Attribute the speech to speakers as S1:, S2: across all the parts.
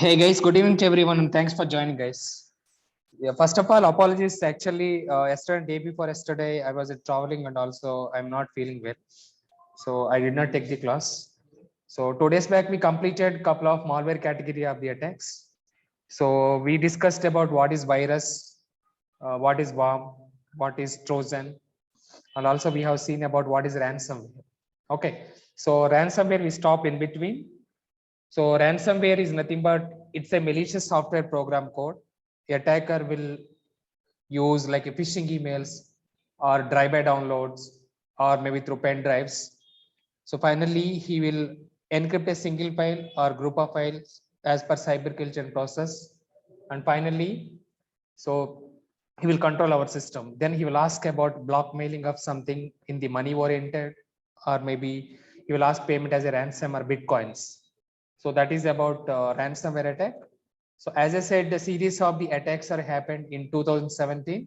S1: Hey guys, good evening to everyone and thanks for joining guys. Yeah, first of all, apologies. Actually, yesterday and day before yesterday, I was traveling and also I'm not feeling well. So I did not take the class. So 2 days back, we completed couple of malware category of the attacks. So we discussed about what is virus, what is worm, what is Trojan, and also we have seen about what is ransomware. Okay, so ransomware we stop in between. So ransomware is nothing but it's a malicious software program code. The attacker will use like a phishing emails or drive-by downloads or maybe through pen drives. So finally, he will encrypt a single file or group of files as per cyber culture process. And finally, so he will control our system. Then he will ask about blockmailing of something in the money oriented, or maybe he will ask payment as a ransom or bitcoins. So that is about ransomware attack. So as I said, the series of the attacks are happened in 2017.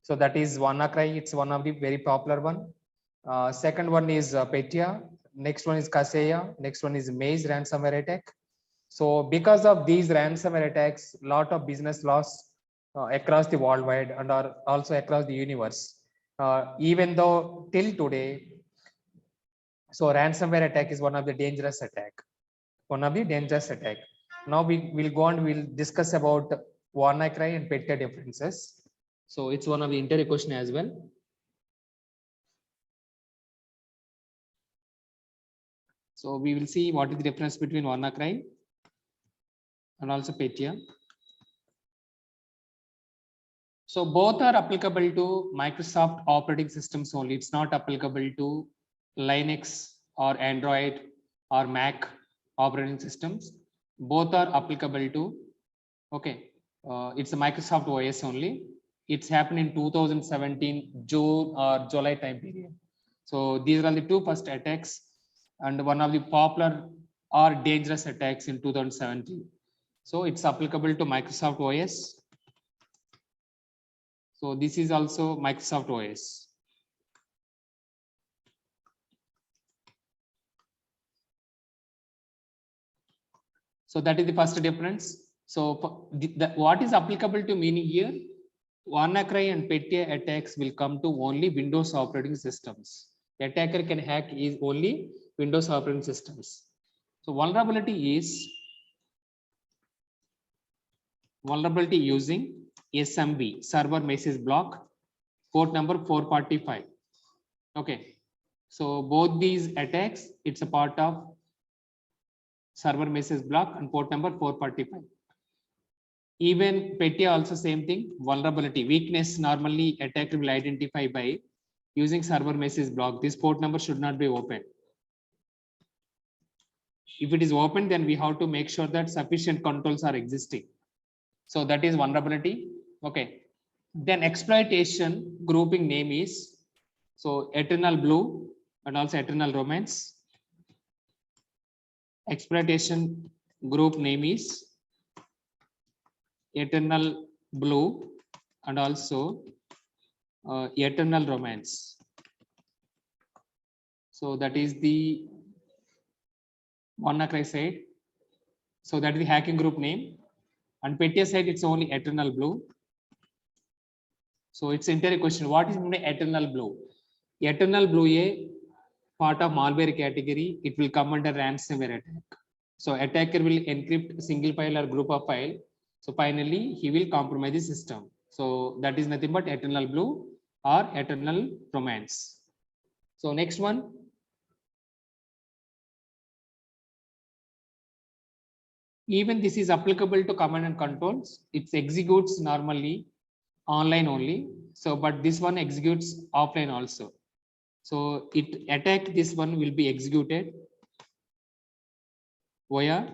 S1: So that is WannaCry. It's one of the very popular one. Second one is Petya. Next one is Kaseya. Next one is Maze ransomware attack. So because of these ransomware attacks, lot of business loss across the worldwide and are also across the universe. Even though till today, so ransomware attack is one of the dangerous attack. One of the dangerous attack. Now we will go on. We'll discuss about WannaCry and Petya differences. So it's one of the interview question as well. So we will see what is the difference between WannaCry and also Petya. So both are applicable to Microsoft operating systems only. It's not applicable to Linux or Android or Mac operating systems. Both are applicable to, okay, it's a Microsoft OS only. It's happened in 2017 June or July time period. So these are the two first attacks and one of the popular or dangerous attacks in 2017. So it's applicable to Microsoft OS. So this is also Microsoft OS. So that is the first difference. So what is applicable to meaning here? WannaCry and Petya attacks will come to only Windows operating systems. The attacker can hack is only Windows operating systems. So vulnerability using SMB, server message block, port number 445. Okay, so both these attacks, it's a part of server message block and port number 445. Even Petya also same thing, vulnerability, weakness normally attacker will identify by using server message block. This port number should not be open. If it is open, then we have to make sure that sufficient controls are existing. So that is vulnerability. Okay. Then exploitation grouping name is, so Eternal Blue and also Eternal Romance. Exploitation group name is Eternal Blue and also Eternal Romance. So that is the WannaCry side. So that is the hacking group name. And Petya side, it's only Eternal Blue. So it's entire question. What is Eternal Blue? Eternal Blue a part of malware category. It will come under ransomware attack. So attacker will encrypt single file or group of file. So finally, he will compromise the system. So that is nothing but Eternal Blue or Eternal Romance. So next one. Even this is applicable to command and controls. It executes normally online only. So, but this one executes offline also. So it attack this one will be executed via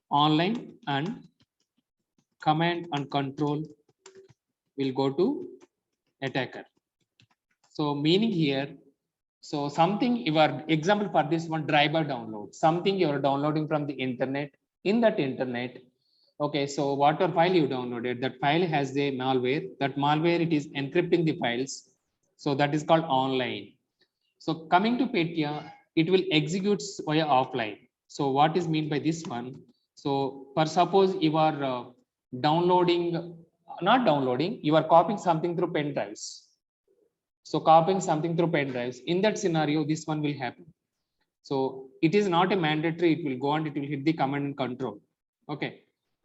S1: online and command and control will go to attacker. So meaning here, so something your example for this one, driver download, something you are downloading from the internet. In that internet, okay, so whatever file you downloaded, that file has a malware. That malware, it is encrypting the files. So that is called online. So coming to Petya, it will execute via offline. So what is mean by this one? So for suppose you are not downloading, you are copying something through pen drives. So copying something through pen drives, in that scenario this one will happen. So it is not a mandatory, it will go and it will hit the command and control. Okay,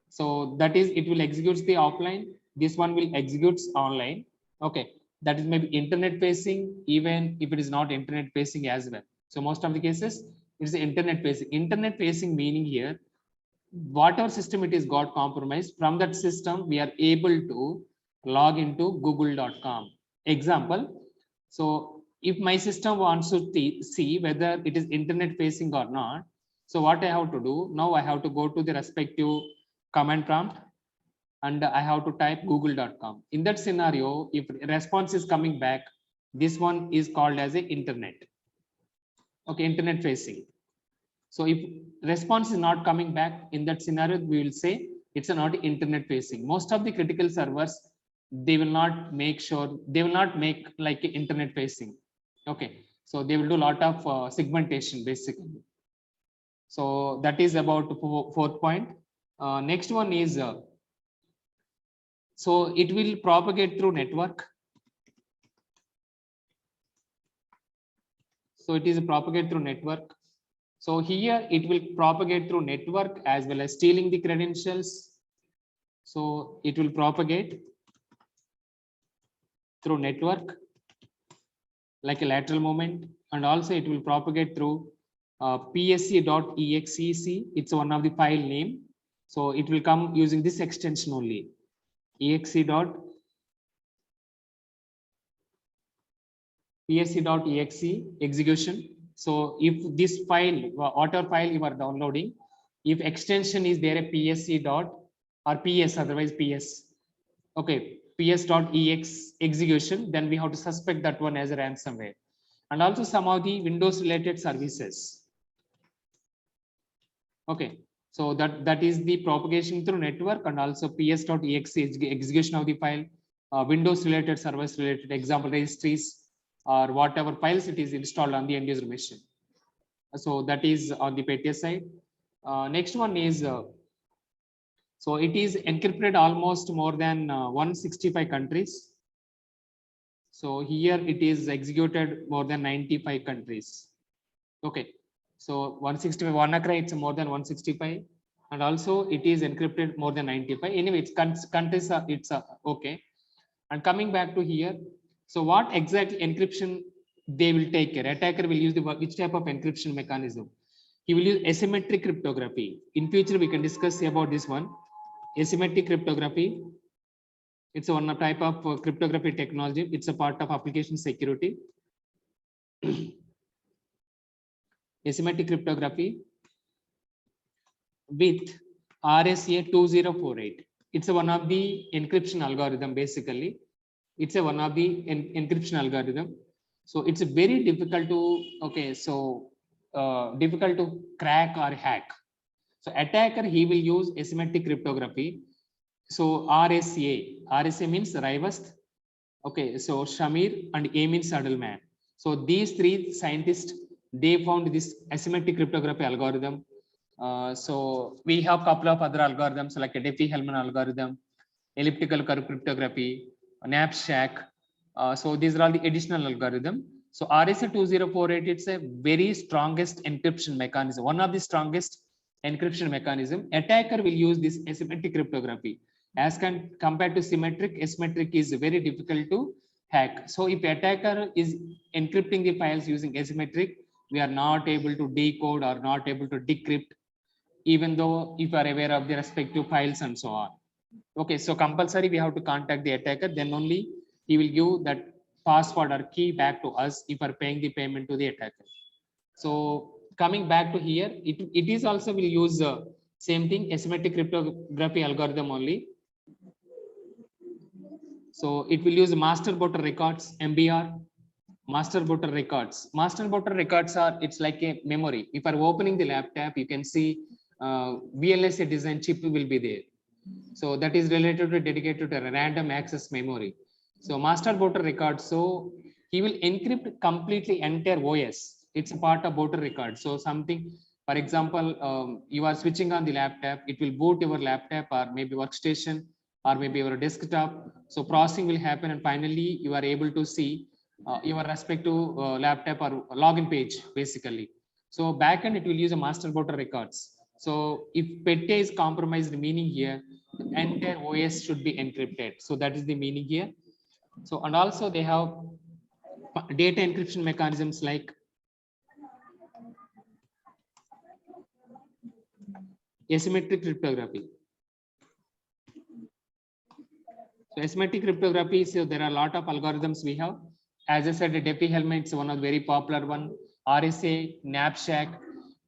S1: so that is, it will execute the offline, this one will execute online. Okay, that is maybe internet facing, even if it is not internet facing as well. So most of the cases it is internet facing. Internet facing meaning here, whatever system it is got compromised, from that system we are able to log into google.com example. So if my system wants to see whether it is internet facing or not, so what I have to do now, I have to go to the respective command prompt and I have to type google.com. In that scenario, if response is coming back, this one is called as a internet. Okay, internet facing. So if response is not coming back, in that scenario we will say it's not internet facing. Most of the critical servers, they will not make sure, they will not make like internet facing. Okay, so they will do a lot of segmentation basically. So that is about fourth point. Next one is so it will propagate through network. So it is propagate through network. So here it will propagate through network as well as stealing the credentials. So it will propagate through network like a lateral movement, and also it will propagate through psc.exec. It's one of the file name. So it will come using this extension only, psc.exe execution. So if this file, whatever file you are downloading, if extension is there a psc dot or ps, otherwise ps, okay, ps.ex execution, then we have to suspect that one as a ransomware. And also some of the Windows related services. Okay, so that is the propagation through network, and also ps.exe execution of the file, Windows related service related, example registries or whatever files it is installed on the end user machine. So that is on the PTS side. Next one is so it is encrypted almost more than 165 countries. So here it is executed more than 95 countries. Okay, so 165 WannaCry, it's more than 165, and also it is encrypted more than 95. Anyway, it's countries are, it's okay. And coming back to here, so what exactly encryption they will take care? Attacker will use the which type of encryption mechanism? He will use asymmetric cryptography. In future we can discuss about this one. Asymmetric cryptography, it's one type of cryptography technology. It's a part of application security. Asymmetric cryptography with RSA 2048. It's one of the encryption algorithm basically. It's one of the encryption algorithm. So it's very difficult to, okay, so difficult to crack or hack. So attacker, he will use asymmetric cryptography. So RSA means Rivast. Okay, so Shamir and A means Saddleman. So these three scientists, they found this asymmetric cryptography algorithm. So we have a couple of other algorithms like a Diffie-Hellman algorithm, elliptical curve cryptography, knapsack. So these are all the additional algorithm. So RSA 2048, it's a very strongest encryption mechanism, one of the strongest encryption mechanism. Attacker will use this asymmetric cryptography. As compared to symmetric, asymmetric is very difficult to hack. So if attacker is encrypting the files using asymmetric, we are not able to decode or not able to decrypt, even though if you are aware of the respective files and so on. Okay, so compulsory we have to contact the attacker, then only he will give that password or key back to us if we are paying the payment to the attacker. So coming back to here, it is also will use same thing, asymmetric cryptography algorithm only. So it will use master voter records, MBR, master voter records. Master voter records are, it's like a memory. If you are opening the laptop, you can see VLSA design chip will be there. So that is related to dedicated to random access memory. So master voter record, so he will encrypt completely entire OS. It's a part of voter record. So something For example, you are switching on the laptop, it will boot your laptop or maybe workstation or maybe your desktop. So processing will happen, and finally you are able to see your respective laptop or login page basically. So backend it will use a master border records. So if PET is compromised, meaning here the entire OS should be encrypted. So that is the meaning here. So and also they have data encryption mechanisms like asymmetric cryptography. So asymmetric cryptography, so there are a lot of algorithms we have. As I said, DEPI helmet is one of the very popular one. RSA, knapsack,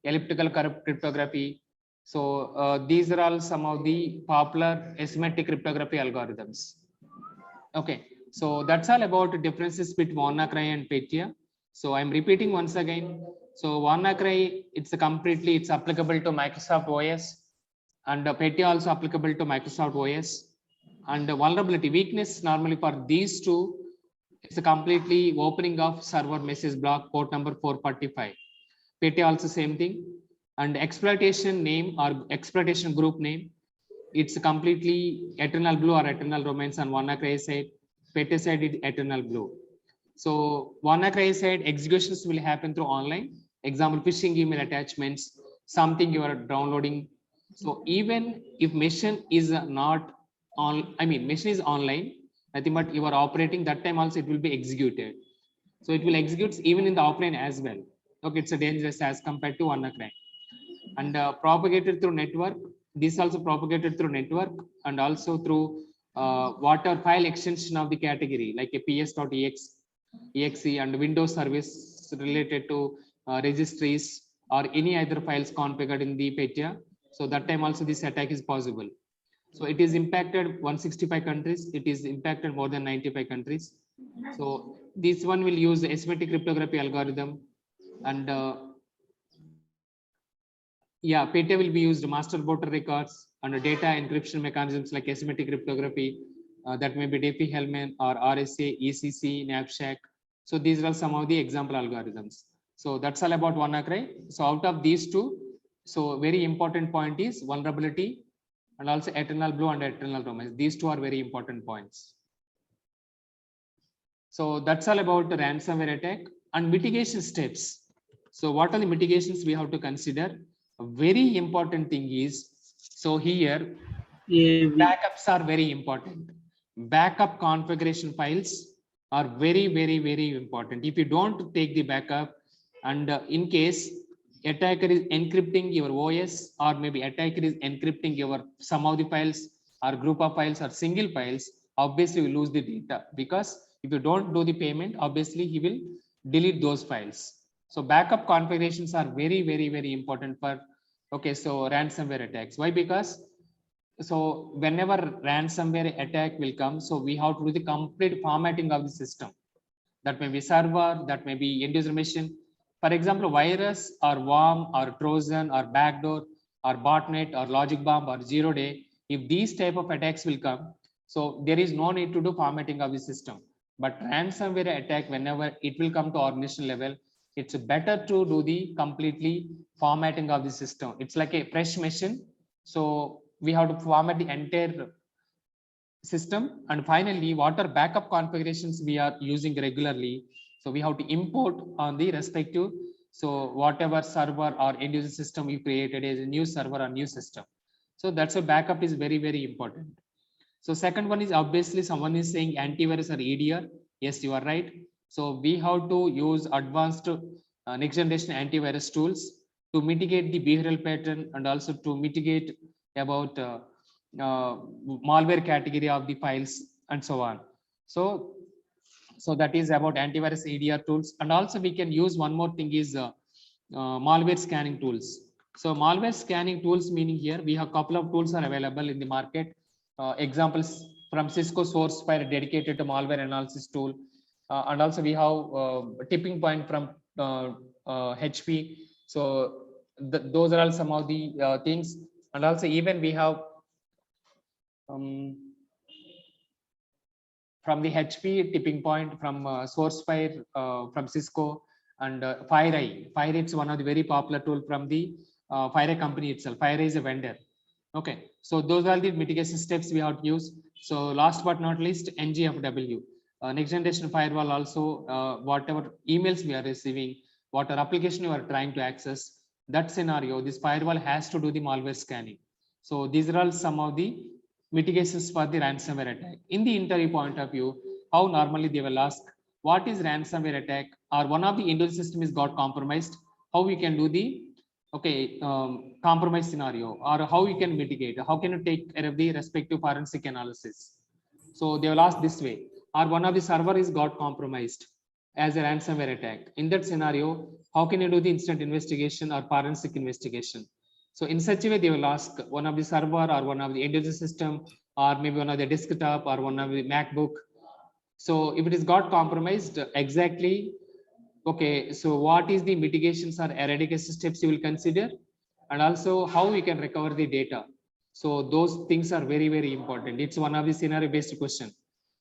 S1: elliptical cryptography. So these are all some of the popular asymmetric cryptography algorithms. Okay, so that's all about the differences between WannaCry and Petya. So I'm repeating once again. So WannaCry, it's applicable to Microsoft OS, and Petya also applicable to Microsoft OS. And the vulnerability weakness normally for these two, it's a completely opening of server message block port number 445. Petya also same thing. And exploitation name or exploitation group name, it's completely eternal blue or eternal romance on WannaCry side. Petya side is eternal blue. So WannaCry side executions will happen through online. Example, phishing email attachments, something you are downloading. So even if machine is not on, machine is online, nothing but you are operating, that time also it will be executed. So it will execute even in the offline as well. Okay, it's a dangerous as compared to WannaCry. And propagated through network. This also propagated through network and also through whatever file extension of the category like a ps.exe and Windows service related to registries or any other files configured in the Petya. So that time also this attack is possible. So it is impacted 165 countries. It is impacted more than 95 countries. So this one will use the asymmetric cryptography algorithm, and yeah, Petya will be used master border records and data encryption mechanisms like asymmetric cryptography, that may be DP-Hellman or RSA, ECC, knapsack. So these are some of the example algorithms. So that's all about WannaCry. So out of these two, so very important point is vulnerability and also eternal blue and eternal romance. These two are very important points. So that's all about the ransomware attack and mitigation steps. So what are the mitigations we have to consider? A very important thing is, so here backups are very important. Backup configuration files are very important. If you don't take the backup, and in case attacker is encrypting your OS, or maybe attacker is encrypting your some of the files or group of files or single files, obviously you lose the data, because if you don't do the payment, obviously he will delete those files. So backup configurations are very important for, okay, so ransomware attacks. Why? Because so whenever ransomware attack will come, so we have to do the complete formatting of the system. That may be server, that may be end user machine. For example, virus or worm or trojan or backdoor or botnet or logic bomb or 0-day, if these type of attacks will come, so there is no need to do formatting of the system. But ransomware attack, whenever it will come to organization level, it's better to do the completely formatting of the system. It's like a fresh machine. So we have to format the entire system. And finally, what are backup configurations we are using regularly? So we have to import on the respective, so whatever server or end user system you created is a new server or new system. So that's a backup is very important. So second one is, obviously someone is saying antivirus or EDR. Yes, you are right. So we have to use advanced next generation antivirus tools to mitigate the behavioral pattern and also to mitigate about malware category of the files and so on. So that is about antivirus EDR tools. And also we can use one more thing is malware scanning tools. So malware scanning tools, meaning here we have couple of tools are available in the market. Examples from Cisco SourceFire dedicated to malware analysis tool. And also we have tipping point from HP. So those are all some of the things. And also even we have from the HP tipping point, from SourceFire, from Cisco, and FireEye is one of the very popular tool from the FireEye company itself. FireEye is a vendor. Okay, so those are the mitigation steps we have to use. So last but not least, NGFW, next generation firewall. Also, whatever emails we are receiving, whatever application you are trying to access, that scenario, this firewall has to do the malware scanning. So these are all some of the mitigations for the ransomware attack. In the interview point of view, how normally they will ask, what is ransomware attack, or one of the individual system is got compromised, how we can do the compromise scenario, or how you can mitigate, how can you take care of the respective forensic analysis. So they will ask this way, or one of the server is got compromised as a ransomware attack. In that scenario, how can you do the instant investigation or forensic investigation? So in such a way, they will ask one of the server or one of the individual system, or maybe one of the desktop or one of the MacBook. So if it is got compromised, exactly, okay, so what is the mitigations or eradication steps you will consider, and also how we can recover the data. So those things are very, very important. It's one of the scenario based question.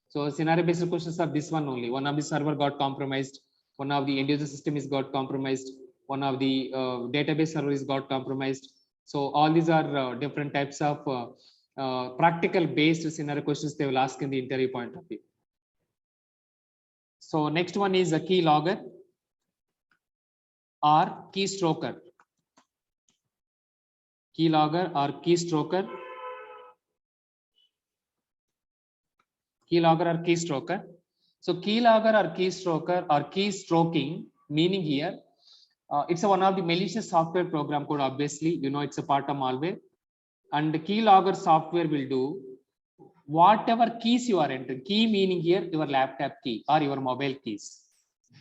S1: So scenario based questions are this one only. One of the server got compromised, one of the end user system is got compromised, one of the database server is got compromised. So all these are different types of practical based scenario questions they will ask in the interview point of view. So next one is a keylogger or keystroker. Keylogger or keystroker. Keylogger or keystroker. So keylogger or keystroker or keystroking, meaning here, it's one of the malicious software program code. Obviously, you know, it's a part of malware, and the keylogger software will do whatever keys you are entering. Key meaning here your laptop key or your mobile keys.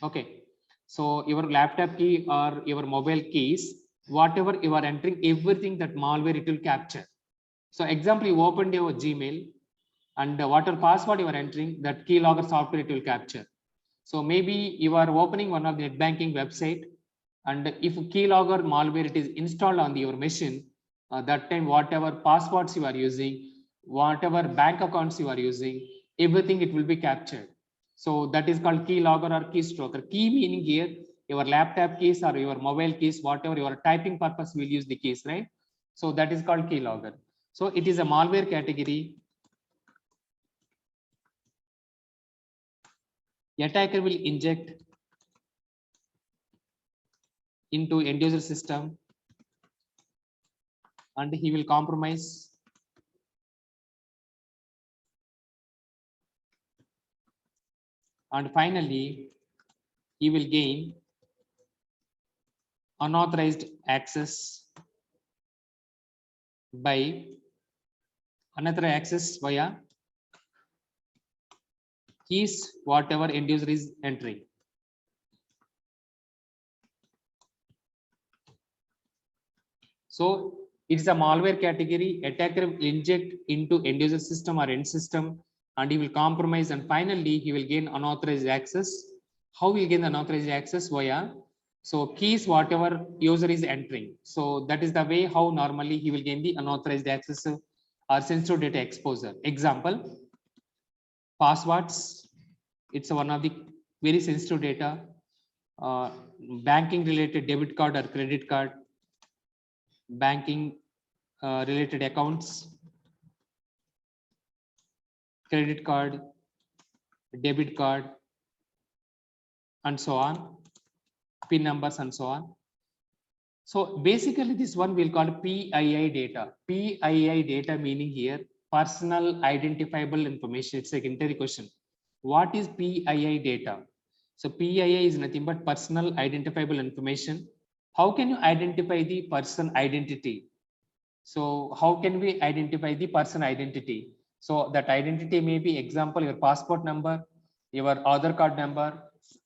S1: Okay, so your laptop key or your mobile keys, whatever you are entering, everything that malware it will capture. So example, you opened your Gmail, and whatever password you are entering, that keylogger software it will capture. So maybe you are opening one of the net banking website, and if keylogger malware it is installed on your machine, that time whatever passwords you are using, whatever bank accounts you are using, everything it will be captured. So that is called keylogger or keystroker. Key meaning here your laptop keys or your mobile keys, whatever your typing purpose will use the keys, right? So that is called keylogger. So it is a malware category. Attacker will inject into end user system and he will compromise and finally he will gain unauthorized access by unauthorized access via keys whatever end user is entering. So it's a malware category. Attacker will inject into end user system or end system and he will compromise, and finally he will gain unauthorized access. How will gain unauthorized access? Via so keys whatever user is entering. So that is the way how normally he will gain the unauthorized access or sensitive data exposure. Example, passwords. It's one of the very sensitive data. Banking related debit card or credit card, banking related accounts, credit card, debit card, and so on, PIN numbers and so on. So basically this one we'll call PII data. PII data meaning here personal identifiable information. It's like interview question. What is PII data? So PII is nothing but personal identifiable information. How can you identify the person identity? So how can we identify the person identity? So that identity may be, example, your passport number, your Aadhaar card number,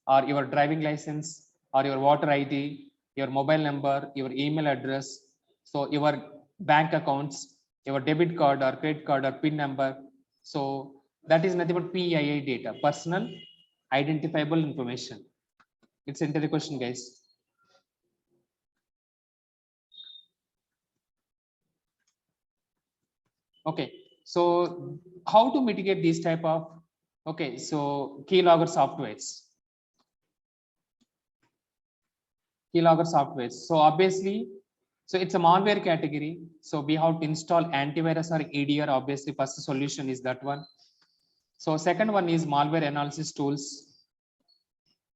S1: or your driving license, or your voter ID, your mobile number, your email address. So your bank accounts, your debit card or credit card or PIN number. So that is nothing but PII data, personal identifiable information. It's into the question, guys. Okay, so how to mitigate these type of, okay, so keylogger softwares. keylogger software. So obviously, so it's a malware category. So we have to install antivirus or EDR. Obviously, first solution is that one. So second one is malware analysis tools.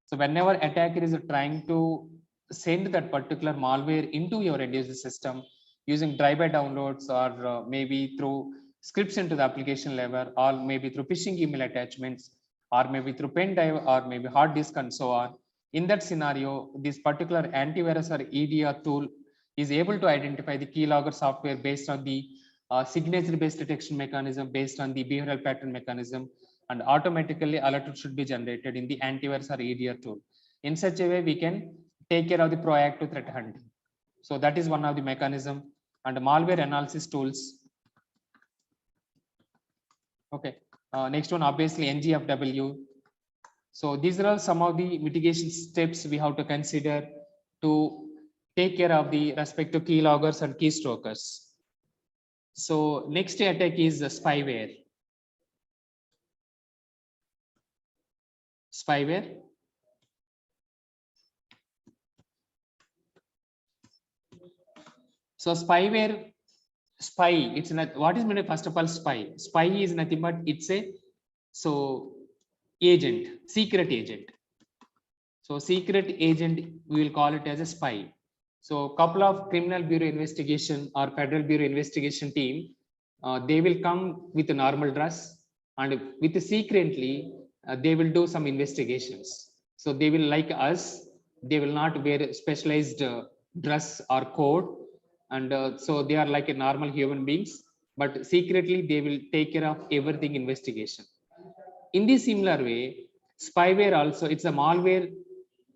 S1: So whenever attacker is trying to send that particular malware into your end user system using drive-by downloads or maybe through scripts into the application level, or maybe through phishing email attachments, or maybe through pen drive, or maybe hard disk and so on. In that scenario, this particular antivirus or EDR tool is able to identify the keylogger software based on the signature-based detection mechanism, based on the behavioral pattern mechanism, and automatically alert should be generated in the antivirus or EDR tool. In such a way, we can take care of the proactive threat hunting. So that is one of the mechanism. And malware analysis tools. Okay. Next one, obviously NGFW. So these are all some of the mitigation steps we have to consider to take care of the respective keyloggers and keystrokers. So next attack is the spyware. Spyware. So spyware, it's not, what is meant first of all spy? Spy is nothing but it's a agent, secret agent. So secret agent, we will call it as a spy. So couple of criminal bureau investigation or federal bureau investigation team, they will come with a normal dress, and with secretly they will do some investigations. So they will, like us, they will not wear specialized dress or coat, and so they are like a normal human beings, but secretly they will take care of everything investigation. In the similar way, spyware also, it's a malware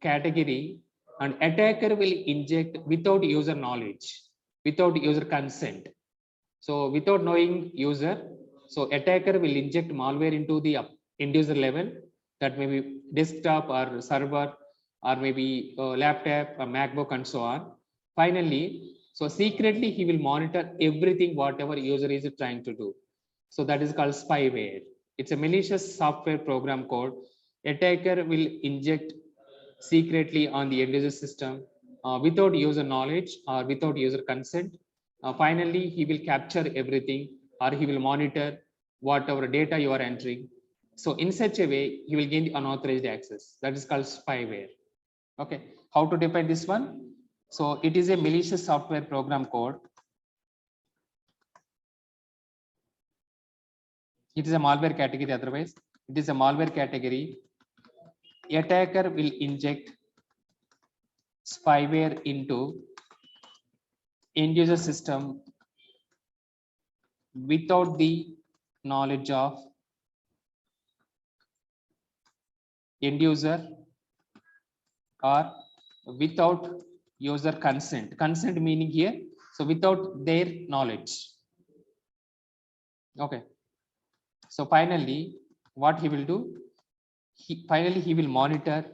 S1: category, and attacker will inject without user knowledge, without user consent. So without knowing user, so attacker will inject malware into the end user level, that may be desktop or server, or maybe laptop or MacBook and so on. Finally, so secretly he will monitor everything whatever user is trying to do. So that is called spyware. It's a malicious software program code. Attacker will inject secretly on the end user system without user knowledge or without user consent. Finally, he will capture everything, or he will monitor whatever data you are entering. So in such a way, he will gain unauthorized access. That is called spyware. Okay, how to define this one? So it is a malicious software program code. It is a malware category. Otherwise, it is a malware category. Attacker will inject spyware into end user system without the knowledge of end user or without user consent. Consent meaning here, so without their knowledge. Okay. So finally, what he will do? Finally, he will monitor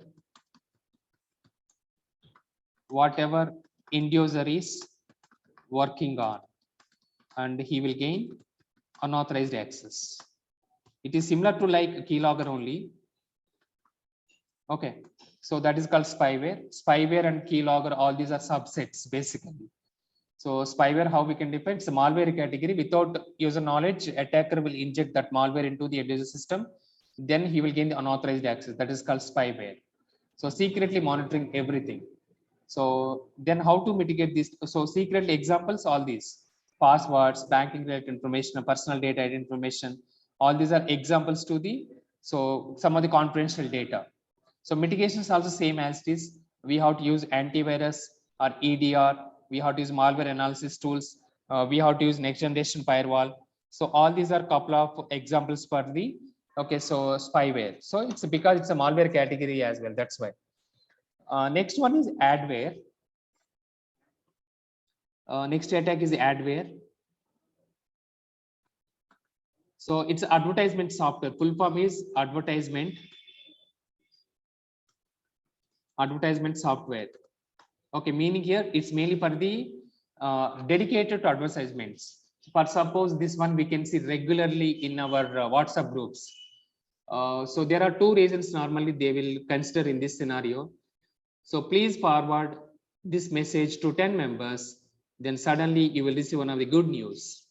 S1: whatever end user is working on, and he will gain unauthorized access. It is similar to like keylogger only. Okay, so that is called spyware. Spyware and keylogger, all these are subsets basically. So spyware, how we can define? It's a malware category. Without user knowledge, attacker will inject that malware into the end user system. Then he will gain the unauthorized access. That is called spyware. So secretly monitoring everything. So then how to mitigate this? So secretly examples, all these passwords, banking related information, personal data information, all these are examples to the, so some of the confidential data. So mitigation is also same as this. We have to use antivirus or EDR. We have to use malware analysis tools. We have to use next generation firewall. So all these are couple of examples for the, okay, so spyware. So it's because it's a malware category as well. That's why. Next one is adware. Next attack is adware. So it's advertisement software. Full form is advertisement software. Okay, meaning here it's mainly for the dedicated to advertisements. For suppose this one we can see regularly in our WhatsApp groups. So there are two reasons normally they will consider in this scenario. So please forward this message to 10 members, then suddenly you will receive one of the good news.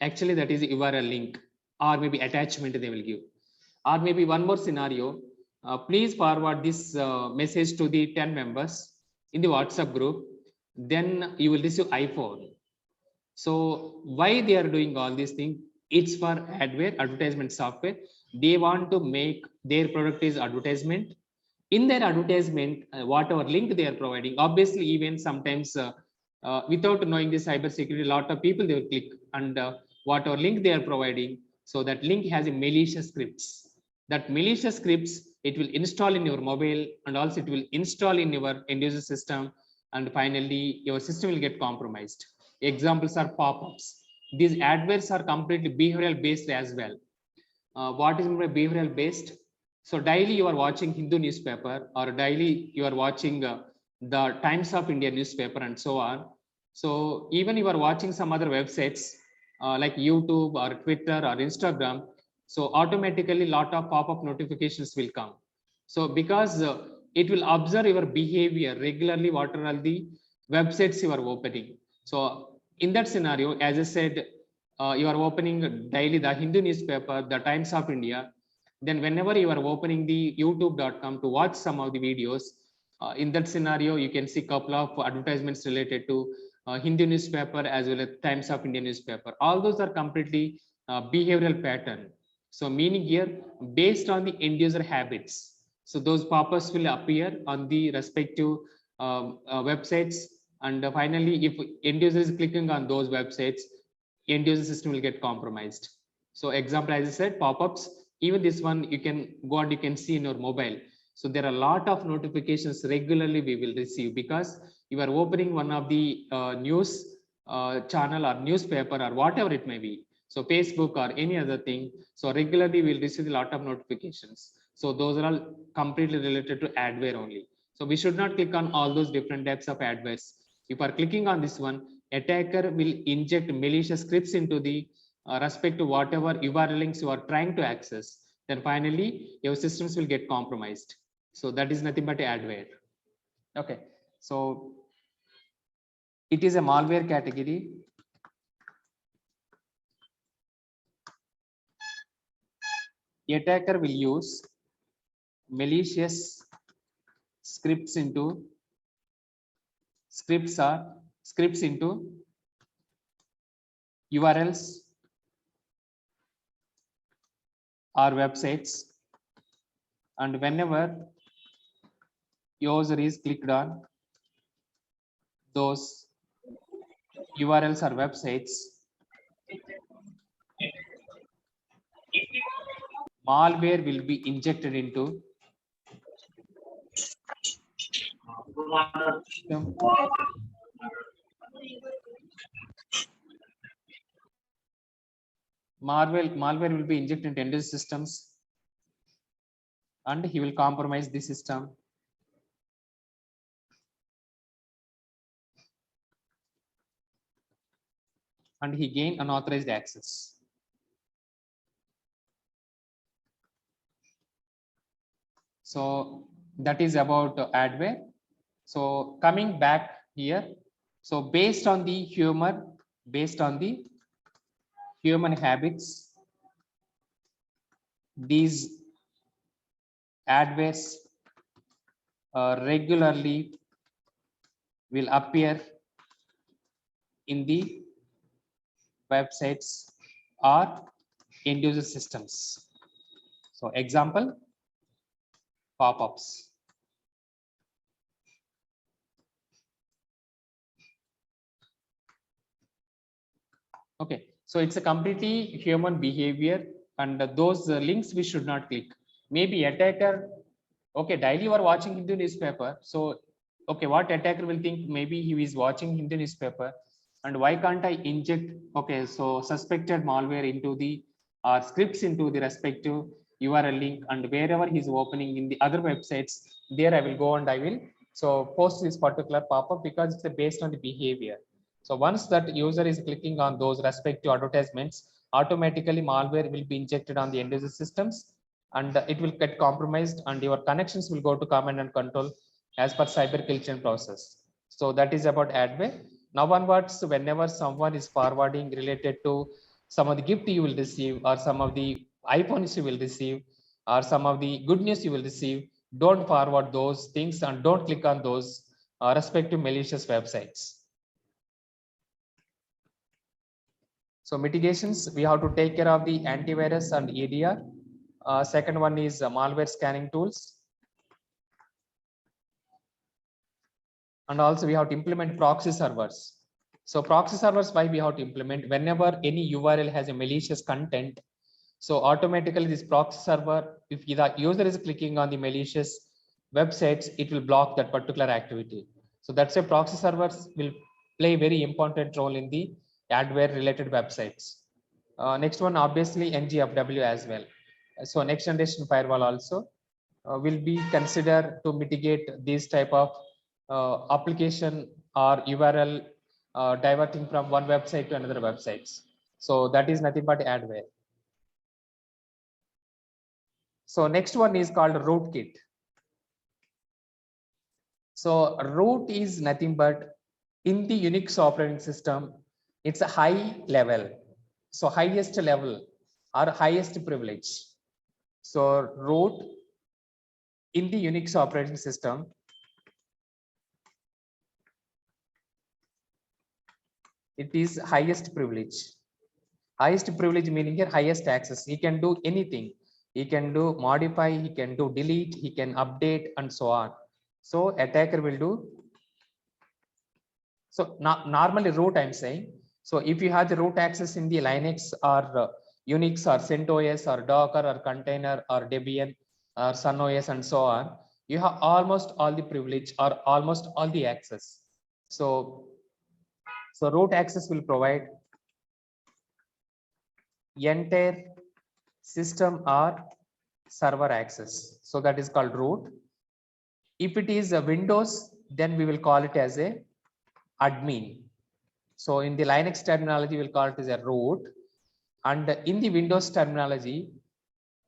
S1: Actually, that is URL link or maybe attachment they will give. Or maybe one more scenario, please forward this message to the 10 members in the WhatsApp group, then you will receive iPhone. So why they are doing all these things? It's for adware, advertisement software. They want to make their product is advertisement. In their advertisement, whatever link they are providing, obviously even sometimes without knowing the cyber security, a lot of people they will click, and whatever link they are providing, so that link has a malicious scripts. That malicious scripts, it will install in your mobile, and also it will install in your end user system, and finally your system will get compromised. Examples are pop-ups. These adwares are completely behavioral based as well. What is behavioral based? So daily you are watching Hindu newspaper, or daily you are watching the Times of India newspaper and so on. So even you are watching some other websites like YouTube or Twitter or Instagram, so automatically lot of pop-up notifications will come. So because it will observe your behavior regularly, what are all the websites you are opening. So in that scenario, as I said, you are opening daily the Hindu newspaper, the Times of India, then whenever you are opening the youtube.com to watch some of the videos, in that scenario, you can see a couple of advertisements related to Hindu newspaper as well as Times of India newspaper. All those are completely behavioral pattern. So meaning here, based on the end user habits. So those pop-ups will appear on the respective websites. And finally, if end user is clicking on those websites, end user system will get compromised. So example, as I said, pop-ups, even this one you can go and you can see in your mobile. So there are a lot of notifications regularly we will receive because you are opening one of the news channel or newspaper or whatever it may be. So Facebook or any other thing. So regularly we'll receive a lot of notifications. So those are all completely related to adware only. So we should not click on all those different types of adwares. If you are clicking on this one, attacker will inject malicious scripts into the respect to whatever URL links you are trying to access. Then finally, your systems will get compromised. So that is nothing but adware. Okay, so it is a malware category. The attacker will use malicious scripts into URLs or websites, and whenever user is clicked on those URLs or websites, malware will be injected into malware will be injected into end systems, and he will compromise the system. And he gained unauthorized access. So that is about adware. So coming back here, so based on the human habits, these adwares regularly will appear in the websites or end user systems. So example, pop-ups. Okay, so it's a completely human behavior, and those links we should not click. Maybe attacker, okay, daily you are watching Hindu newspaper. So, okay, what attacker will think? Maybe he is watching Hindu newspaper, and why can't I inject? Okay, so suspected malware into the scripts into the respective URL link, and wherever he's opening in the other websites, there I will go and I will so post this particular pop-up because it's based on the behavior. So once that user is clicking on those respective advertisements, automatically malware will be injected on the end user systems, and it will get compromised, and your connections will go to command and control as per cyber kill chain process. So that is about adware. Now onwards, whenever someone is forwarding related to some of the gift you will receive, or some of the iPhones you will receive, or some of the good news you will receive, don't forward those things and don't click on those respective malicious websites. So mitigations, we have to take care of the antivirus and EDR. Second one is malware scanning tools. And also we have to implement proxy servers. So proxy servers, why we have to implement? Whenever any URL has a malicious content, so automatically this proxy server, if the user is clicking on the malicious websites, it will block that particular activity. So that's why proxy servers will play a very important role in the adware related websites. Next one, obviously NGFW as well. So next generation firewall also will be considered to mitigate these type of application or URL diverting from one website to another websites. So that is nothing but adware. So next one is called rootkit. So root is nothing but in the Unix operating system, it's a high level. So highest level or highest privilege. So root in the Unix operating system, it is highest privilege. Highest privilege meaning here highest access. He can do anything. He can do modify, he can do delete, he can update and so on. So attacker will do. So normally root I'm saying. So if you have the root access in the Linux or Unix or CentOS or Docker or container or Debian or SunOS and so on, you have almost all the privilege or almost all the access. So root access will provide entire system or server access. So that is called root. If it is a Windows, then we will call it as a admin. So in the Linux terminology, we'll call it as a root. And in the Windows terminology,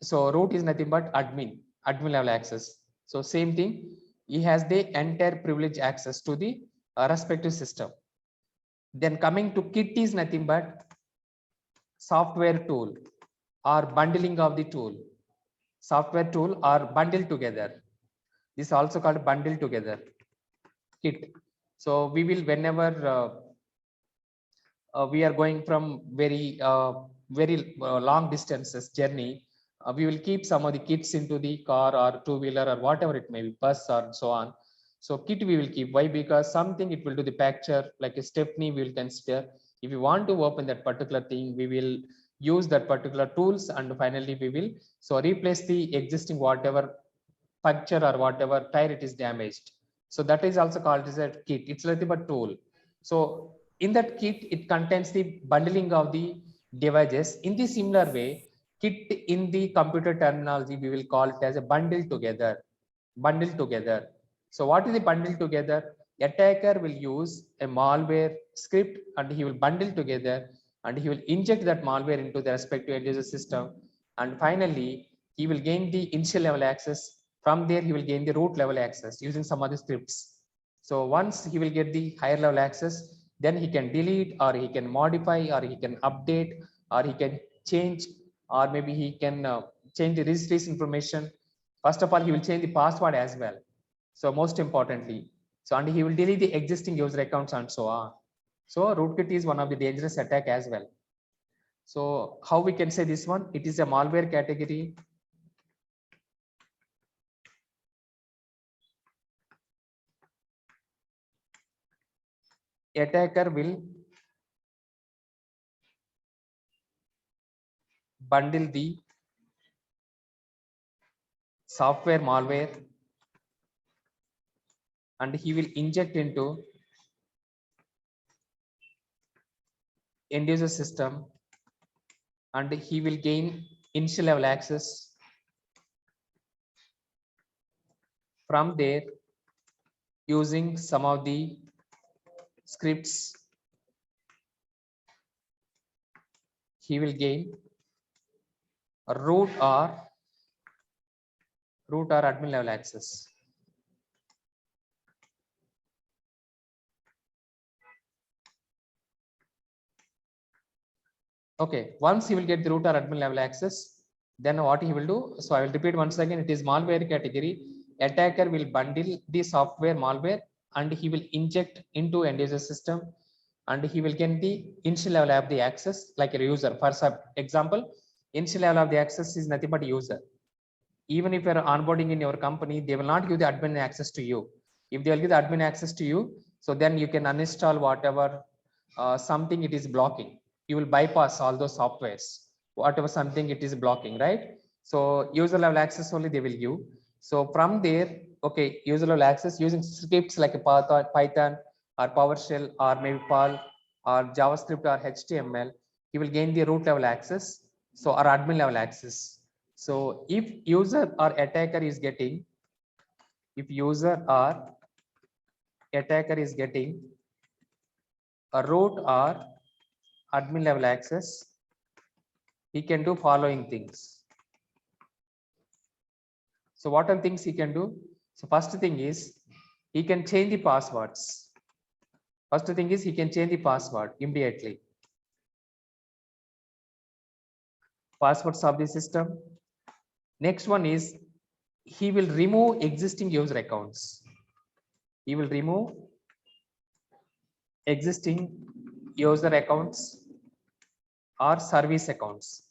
S1: so root is nothing but admin level access. So same thing, he has the entire privilege access to the respective system. Then coming to kit is nothing but software tool or bundling of the tool. Software tool or bundle together. This is also called bundle together kit. So we will, whenever we are going from very long distances journey, we will keep some of the kits into the car or two-wheeler or whatever it may be, bus or so on. So kit we will keep. Why? Because something it will do the picture, like a Stepney we will consider. If you want to open that particular thing, we will use that particular tools, and finally we will replace the existing whatever puncture or whatever tire it is damaged. So that is also called as a kit. It's nothing but tool. So in that kit, it contains the bundling of the devices. In the similar way, kit in the computer terminology, we will call it as a bundle together. Bundle together. So what is the bundle together? Attacker will use a malware script and he will bundle together and he will inject that malware into the respective end user system. And finally, he will gain the initial level access. From there, he will gain the root level access using some other scripts. So once he will get the higher level access, then he can delete or he can modify or he can update or he can change, or maybe he can change the registration information. First of all, he will change the password as well. So most importantly, so and he will delete the existing user accounts and so on. So rootkit is one of the dangerous attack as well. So how we can say this one? It is a malware category. Attacker will bundle the software malware and he will inject into end user system and he will gain initial level access. From there, using some of the scripts, he will gain a root or admin level access. Okay, once he will get the root or admin level access, then what he will do, so I will repeat once again, it is malware category. Attacker will bundle the software malware and he will inject into end user system, and he will get the initial level of the access like a user. For example, initial level of the access is nothing but user. Even if you are onboarding in your company, they will not give the admin access to you. If they will give the admin access to you, so then you can uninstall whatever something it is blocking. You will bypass all those softwares, whatever something it is blocking, right? So user level access only they will give. So from there, okay, user level access using scripts like a Python or PowerShell or maybe Perl or JavaScript or HTML, he will gain the root level access, so or admin level access. So if user or attacker is getting, if user or attacker is getting a root or admin level access, he can do following things. So what are things he can do? So first thing is he can change the passwords. First thing is he can change the password immediately. Passwords of the system. Next one is he will remove existing user accounts. He will remove existing user accounts or service accounts.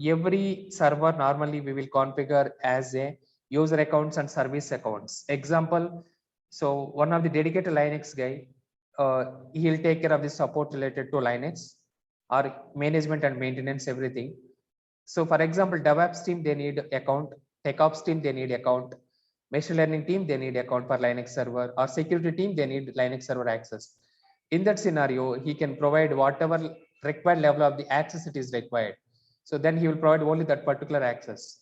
S1: Every server normally we will configure as a user accounts and service accounts. Example, so one of the dedicated Linux guy, he'll take care of the support related to Linux or management and maintenance, everything. So for example, DevOps team, they need account, TechOps team, they need account, machine learning team, they need account for Linux server, or security team, they need Linux server access. In that scenario, he can provide whatever required level of the access it is required. So then he will provide only that particular access.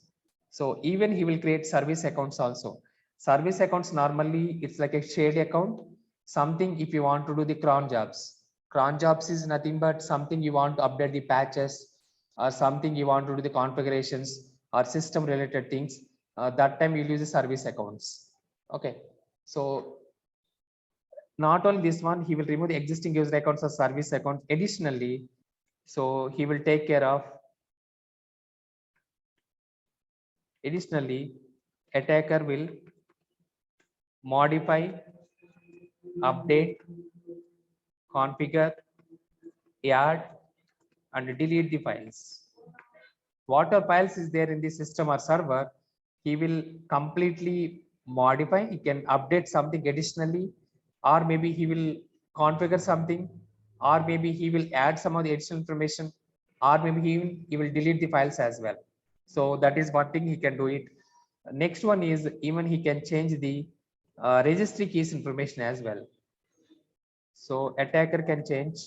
S1: So even he will create service accounts also. Service accounts normally it's like a shared account. Something if you want to do the cron jobs. Cron jobs is nothing but something you want to update the patches or something you want to do the configurations or system related things. That time you'll use the service accounts. Okay. So not only this one, he will remove the existing user accounts or service accounts. Additionally, so he will take care of, additionally, attacker will modify, update, configure, add, and delete the files. Whatever files is there in the system or server, he will completely modify. He can update something additionally, or maybe he will configure something, or maybe he will add some of the additional information, or maybe he will delete the files as well. So that is one thing he can do it. Next one is even he can change the registry keys information as well. So attacker can change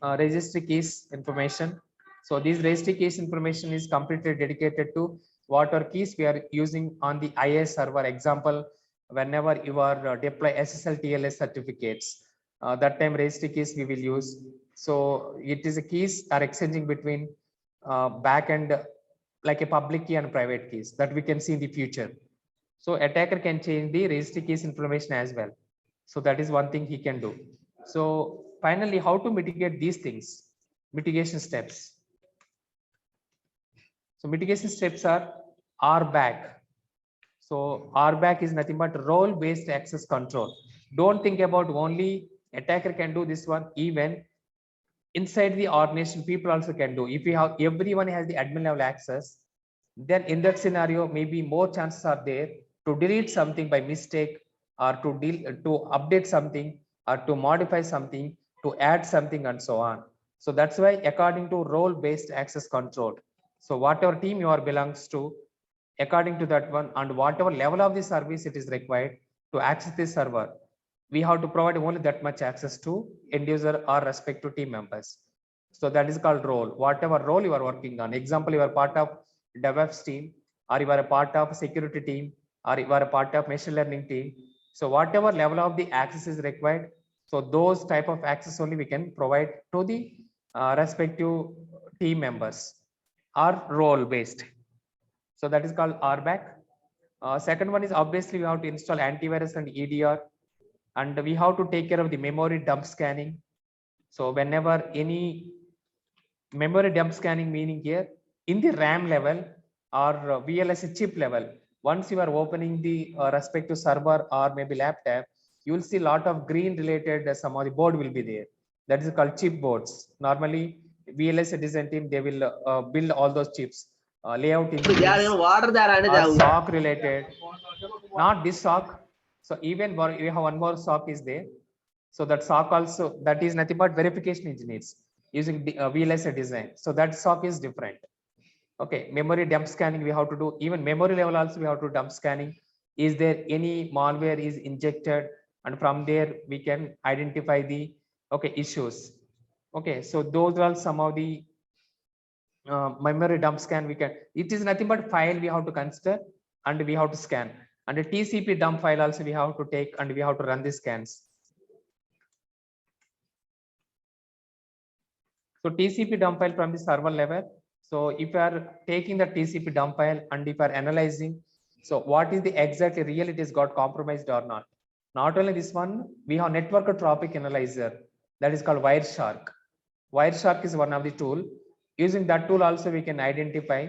S1: registry keys information. So this registry keys information is completely dedicated to what are keys we are using on the IIS server. Example, whenever you are deploy SSL TLS certificates, that time registry keys we will use. So it is a keys are exchanging between back and like a public key and private keys that we can see in the future. So attacker can change the registry keys information as well. So that is one thing he can do. So finally, how to mitigate these things? Mitigation steps. So mitigation steps are RBAC. So RBAC is nothing but role-based access control. Don't think about only attacker can do this one. Even inside the organization, people also can do. If you have everyone has the admin level access, then in that scenario, maybe more chances are there to delete something by mistake, or to update something, or to modify something, to add something, and so on. So that's why according to role-based access control. So whatever team you are belongs to, according to that one, and whatever level of the service it is required to access this server, we have to provide only that much access to end user or respective team members. So that is called role. Whatever role you are working on. Example, you are part of DevOps team, or you are a part of security team, or you are a part of machine learning team. So whatever level of the access is required, so those type of access only we can provide to the respective team members, or role based. So that is called RBAC. Second one is obviously we have to install antivirus and EDR. and we have to take care of the memory dump scanning. So whenever any memory dump scanning, meaning here in the RAM level or VLSI chip level, once you are opening the respective server or maybe laptop, you will see a lot of green related some of the board will be there. That is called chip boards. Normally VLSI design team, they will build all those chips, layout engineers or SOC related, not this SOC. So even we have one more SOC is there. So that SOC also, that is nothing but verification engineers using the VLSI design. So that SOC is different. Okay, memory dump scanning we have to do. Even memory level also we have to dump scanning. Is there any malware is injected, and from there we can identify the issues. Okay, so those are some of the memory dump scan we can. It is nothing but file we have to consider and we have to scan. And the TCP dump file also we have to take and we have to run the scans. So TCP dump file from the server level. So if you are taking the TCP dump file and if you are analyzing, so what is the exactly real it is got compromised or not. Not only this one, we have network traffic analyzer that is called Wireshark. Wireshark is one of the tool. Using that tool also we can identify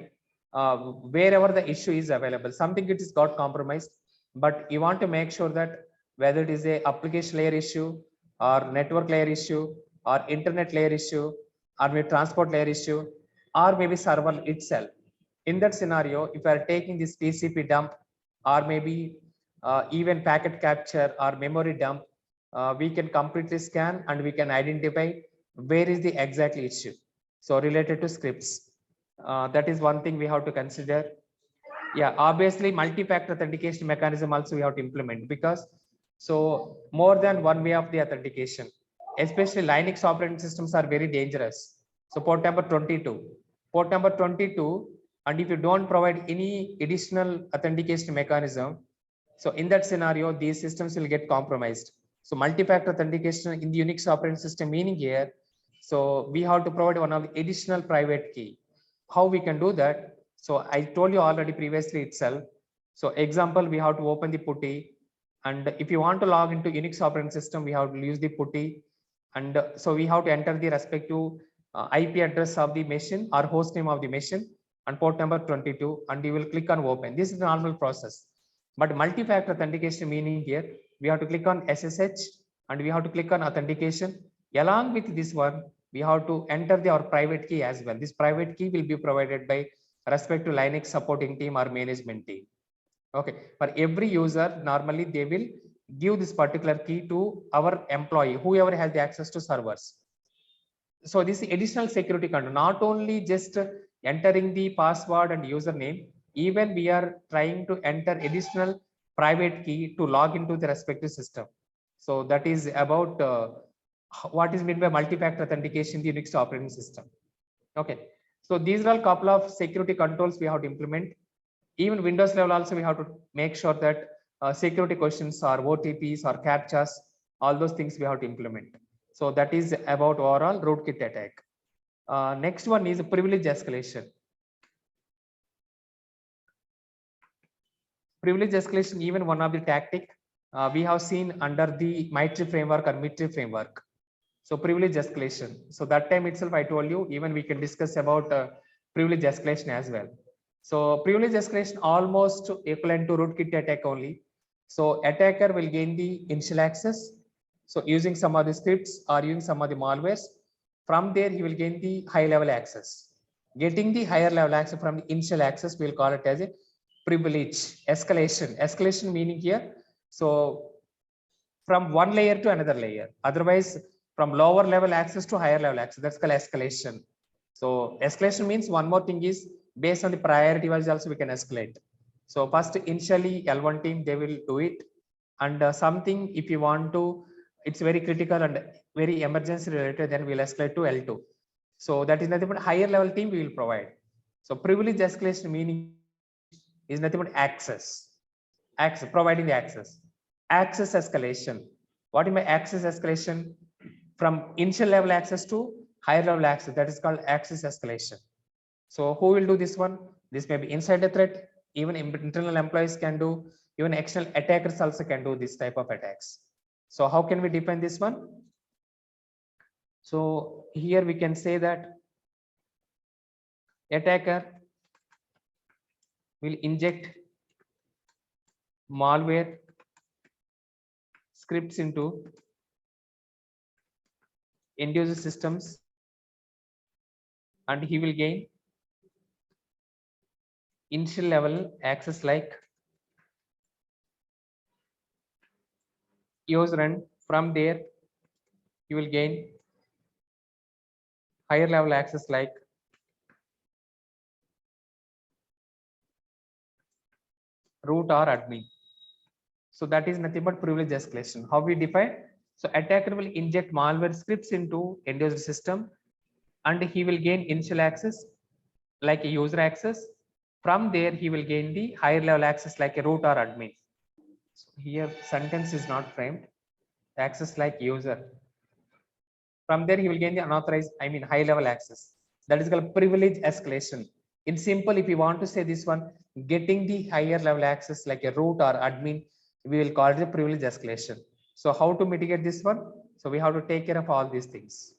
S1: wherever the issue is available. Something it is got compromised, but you want to make sure that whether it is a application layer issue or network layer issue or internet layer issue or maybe transport layer issue or maybe server itself. In that scenario, if you are taking this TCP dump or maybe even packet capture or memory dump, we can completely scan and we can identify where is the exact issue. So related to scripts, that is one thing we have to consider. Yeah, obviously multi-factor authentication mechanism also we have to implement, because so more than one way of the authentication, especially Linux operating systems are very dangerous. So port number 22, and if you don't provide any additional authentication mechanism, so in that scenario these systems will get compromised. So multi-factor authentication in the Unix operating system, meaning here, so we have to provide one of the additional private key. How we can do that? So I told you already previously itself. So example, we have to open the putty, and if you want to log into Unix operating system, we have to use the putty, and so we have to enter the respective IP address of the machine or host name of the machine and port number 22, and you will click on open. This is the normal process. But multi-factor authentication, meaning here we have to click on SSH and we have to click on authentication. Along with this one, we have to enter our private key as well. This private key will be provided by respect to Linux supporting team or management team. Okay, for every user, normally they will give this particular key to our employee, whoever has the access to servers. So this additional security control, not only just entering the password and username, even we are trying to enter additional private key to log into the respective system. So that is about what is meant by multi-factor authentication in the Unix operating system. Okay, so these are a couple of security controls we have to implement. Even Windows level also we have to make sure that security questions or OTPs or captchas, all those things we have to implement. So that is about overall rootkit attack. Next one is privilege escalation. Privilege escalation, even one of the tactic we have seen under the MITRE framework or MITRE framework. So privilege escalation. So that time itself I told you, even we can discuss about privilege escalation as well. So privilege escalation almost equivalent to rootkit attack only. So attacker will gain the initial access. So using some of the scripts or using some of the malwares, from there he will gain the high level access. Getting the higher level access from the initial access, we will call it as a privilege escalation. Escalation meaning here, so from one layer to another layer. Otherwise, from lower level access to higher level access, that's called escalation. So escalation means one more thing is based on the priority wise also we can escalate. So first initially L1 team they will do it, and something if you want to, it's very critical and very emergency related, then we'll escalate to L2. So that is nothing but higher level team we will provide. So privilege escalation meaning is nothing but access, providing the access escalation. What is my access escalation? From initial level access to higher level access, that is called access escalation. So who will do this one? This may be insider threat, even internal employees can do, even external attackers also can do this type of attacks. So how can we define this one? So here we can say that attacker will inject malware scripts into end user systems, and he will gain initial level access like user, and from there you will gain higher level access like root or admin. So that is nothing but privilege escalation. How we define? So attacker will inject malware scripts into end user system, and he will gain initial access like a user access. From there he will gain the higher level access like a root or admin. So here sentence is not framed. Access like user. From there he will gain the unauthorized, I mean high level access. That is called privilege escalation. In simple, if you want to say this one, getting the higher level access like a root or admin, we will call it a privilege escalation. So how to mitigate this one? So we have to take care of all these things.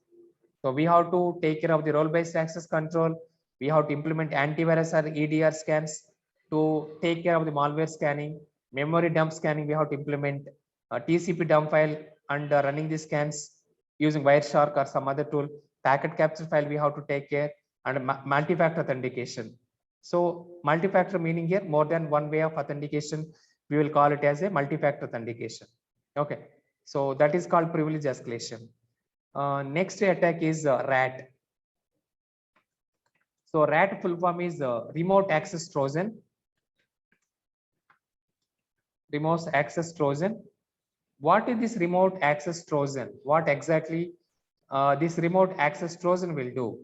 S1: So we have to take care of the role-based access control. We have to implement antivirus or EDR scans to take care of the malware scanning. Memory dump scanning, we have to implement a TCP dump file and running the scans using Wireshark or some other tool. Packet capture file we have to take care, and multi-factor authentication. So multi-factor meaning here more than one way of authentication. We will call it as a multi-factor authentication. Okay, so that is called privilege escalation. Next attack is RAT. So RAT full form is remote access Trojan. Remote access Trojan. What is this remote access Trojan? What exactly this remote access Trojan will do?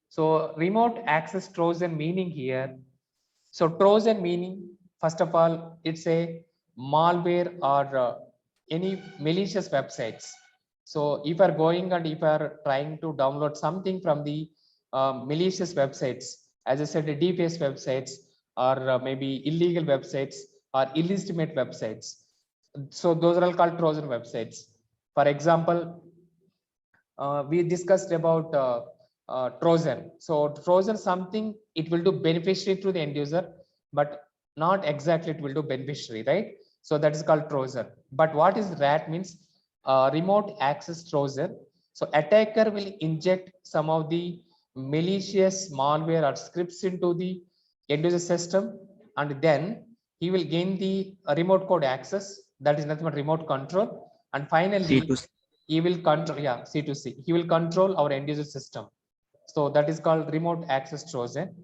S1: So remote access Trojan meaning here. So Trojan meaning, first of all, it's a malware or any malicious websites. So if you are going and if you are trying to download something from the malicious websites, as I said, the deface websites or maybe illegal websites or illegitimate websites. So those are all called Trojan websites. For example, we discussed about Trojan. So Trojan something it will do beneficiary to the end user, but not exactly it will do beneficiary, right? So that is called Trojan. But what is RAT means? Remote access Trojan. So attacker will inject some of the malicious malware or scripts into the end user system, and then he will gain the remote code access. That is nothing but remote control. And finally,
S2: C2C.
S1: he will control, yeah, C2C. He will control our end user system. So that is called remote access Trojan.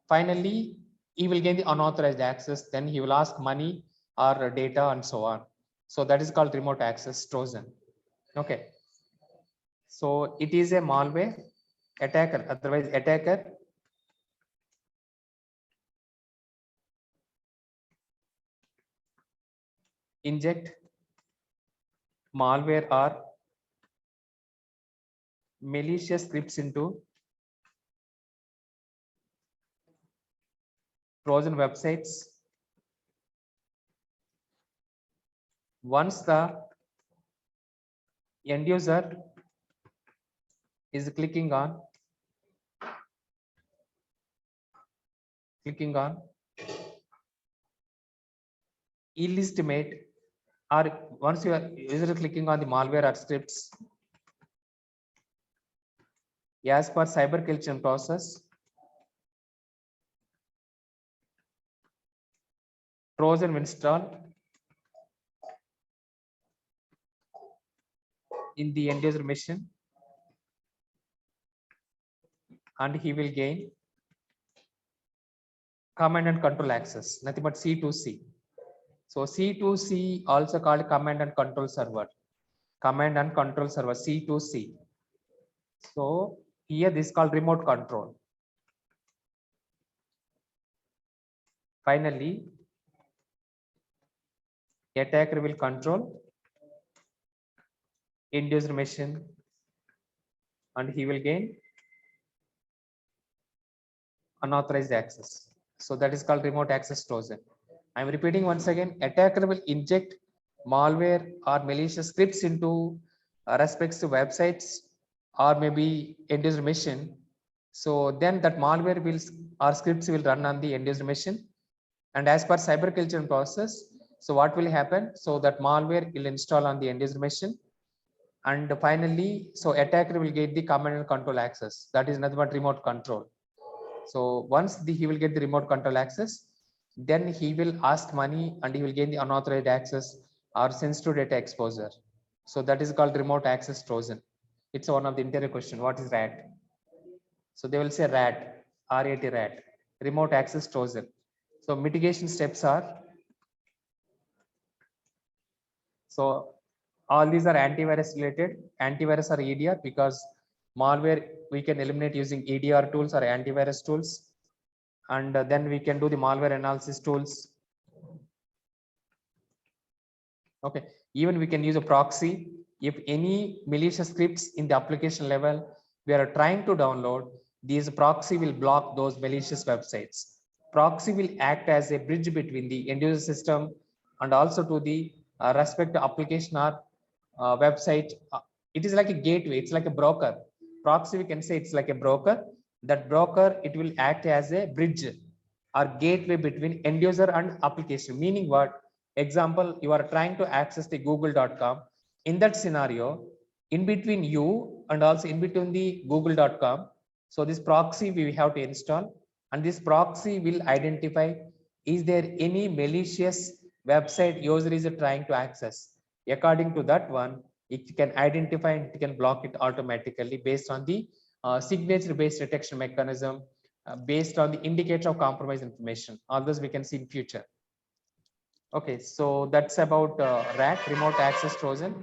S1: Finally, he will gain the unauthorized access. Then he will ask money or data and so on. So that is called remote access Trojan. Okay. So it is a malware attacker. Otherwise, attacker inject malware or malicious scripts into Trojan websites. Once the end user is clicking on illegitimate, or once you are user clicking on the malware or scripts, as per cyber collection process, Trojan will install in the end user machine, and he will gain command and control access, nothing but C2C. So C2C also called command and control server. Command and control server, C2C. So here this is called remote control. Finally, attacker will control end user machine, and he will gain unauthorized access. So that is called remote access Trojan. I'm repeating once again, attacker will inject malware or malicious scripts into respects to websites or maybe end user machine. So then that malware will or scripts will run on the end user machine. And as per cyber culture process, so what will happen? So that malware will install on the end user machine. And finally, so attacker will get the command and control access. That is nothing but remote control. So once he will get the remote control access, then he will ask money and he will gain the unauthorized access or sensitive data exposure. So that is called remote access trojan. It's one of the interview question. What is RAT? So they will say RAT, RAT, RAT, remote access trojan. So mitigation steps are, so all these are antivirus related. Antivirus or EDR, because malware we can eliminate using EDR tools or antivirus tools. And then we can do the malware analysis tools. Okay, even we can use a proxy. If any malicious scripts in the application level we are trying to download, these proxy will block those malicious websites. Proxy will act as a bridge between the end user system and also to the respective application or website. It is like a gateway, it's like a broker. Proxy, we can say it's like a broker. That broker, it will act as a bridge or gateway between end user and application. Meaning what? Example, you are trying to access the google.com. In that scenario, in between you and also in between the google.com, so this proxy we have to install, and this proxy will identify, is there any malicious website user is trying to access. According to that one, it can identify and it can block it automatically based on the signature based detection mechanism, based on the indicator of compromise information. All this we can see in future. Okay, so that's about RAT, remote access trojan.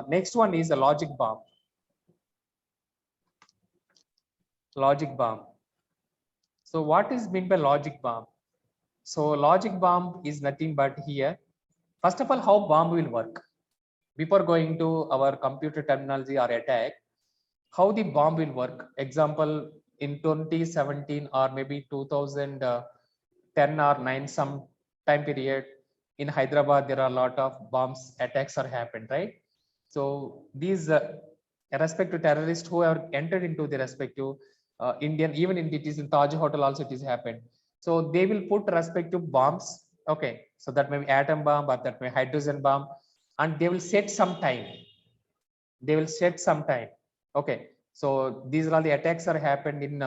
S1: Next one is a logic bomb. Logic bomb. So what is meant by logic bomb? So logic bomb is nothing but here. First of all, how bomb will work? Before going to our computer terminology or attack, how the bomb will work. Example, in 2017 or maybe 2010 or 9 some time period in Hyderabad, there are a lot of bombs attacks are happened, right? So these respective terrorists who have entered into the respective Indian, even in it is in Taj Hotel also it is happened. So they will put respective bombs. Okay, so that may be atom bomb or that may be hydrogen bomb, and they will set some time. They will set some time. Okay, so these are all the attacks are happened in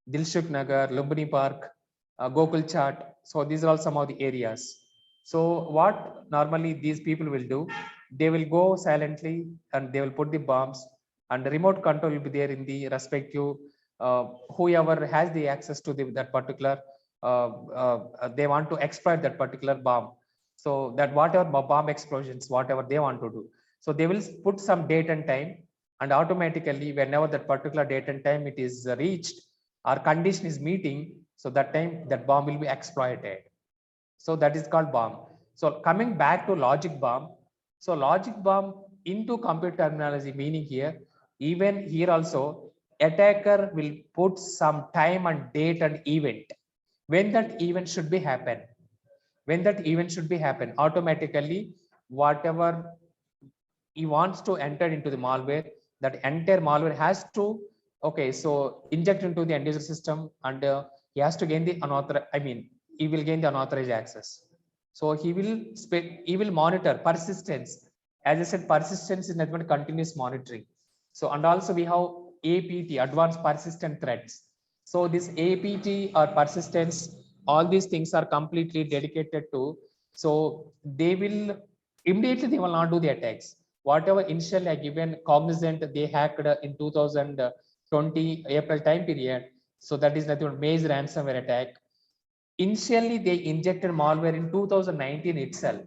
S1: Dilshuk Nagar, Lumbini Park, Gokul Chat. So these are all some of the areas. So what normally these people will do, they will go silently and they will put the bombs, and the remote control will be there in the respective whoever has the access to that particular they want to exploit that particular bomb. So that whatever bomb explosions, whatever they want to do, so they will put some date and time, and automatically whenever that particular date and time it is reached or condition is meeting, so that time that bomb will be exploited. So that is called bomb. So coming back to logic bomb, so logic bomb into computer terminology meaning here, even here also attacker will put some time and date and event when that event should be happen. When that event should be happen, automatically whatever he wants to enter into the malware, that entire malware has to, okay, so inject into the end user system, and he has to gain the unauthorized, I mean he will gain the unauthorized access. So he will monitor persistence. As I said, persistence is nothing but continuous monitoring. So and also we have APT, advanced persistent threats. So this APT or persistence, all these things are completely dedicated to, so they will immediately they will not do the attacks. Whatever initially I given cognizant they hacked in 2020 April time period, so that is nothing but Maze ransomware attack. Initially they injected malware in 2019 itself.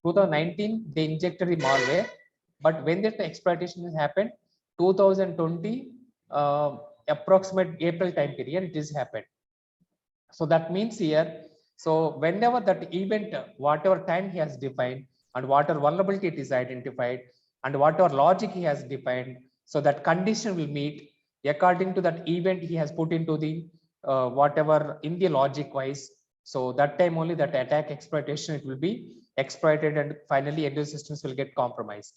S1: 2019 they injected the malware, but when that exploitation happened 2020 approximate April time period it is happened. So that means here, so whenever that event, whatever time he has defined and whatever vulnerability it is identified and whatever logic he has defined, so that condition will meet according to that event he has put into the whatever in the logic wise. So that time only that attack exploitation it will be exploited, and finally end user systems will get compromised.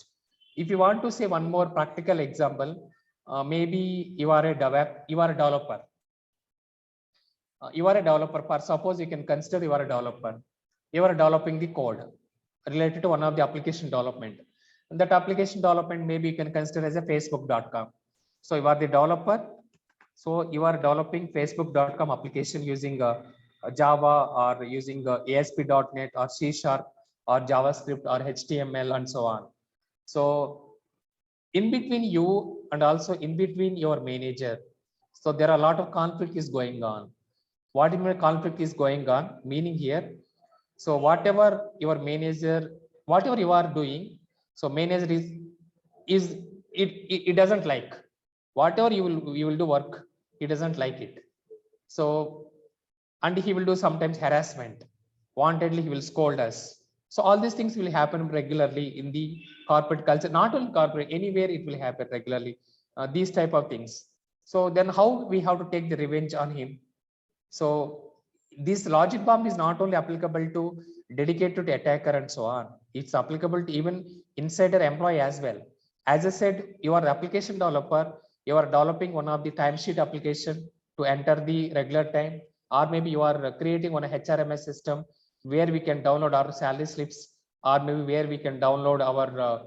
S1: If you want to say one more practical example, maybe you are a developer. You are a developer. For suppose you can consider you are a developer. You are developing the code related to one of the application development. And that application development maybe you can consider as a facebook.com. So you are the developer. So you are developing facebook.com application using Java or using ASP.NET or C# or JavaScript or HTML and so on. So in between you and also in between your manager, so there are a lot of conflict is going on. What in my conflict is going on? Meaning here, so whatever your manager, whatever you are doing, so manager is it doesn't like. Whatever you will do work, he doesn't like it. So and he will do sometimes harassment. Wantedly he will scold us. So all these things will happen regularly in the corporate culture, not only corporate, anywhere it will happen regularly. These type of things. So then how we have to take the revenge on him? So this logic bomb is not only applicable to dedicated to attacker and so on. It's applicable to even insider employee as well. As I said, you are the application developer. You are developing one of the timesheet application to enter the regular time, or maybe you are creating one HRMS system where we can download our salary slips, or maybe where we can download our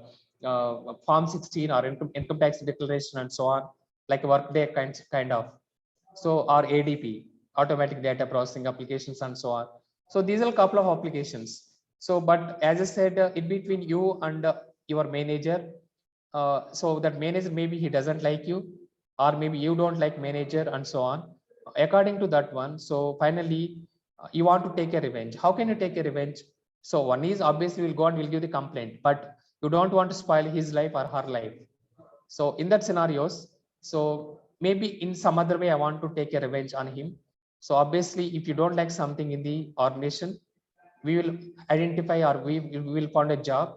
S1: Form 16 or income tax declaration and so on, like Workday kind of. So our ADP, automatic data processing applications and so on. So these are a couple of applications. So, but as I said, in between you and your manager, so that manager maybe he doesn't like you, or maybe you don't like manager and so on. According to that one, so finally you want to take a revenge. How can you take a revenge? So one is obviously will go and will give the complaint, but you don't want to spoil his life or her life. So in that scenarios, so maybe in some other way I want to take a revenge on him. So obviously if you don't like something in the organization, we will identify, or we will find a job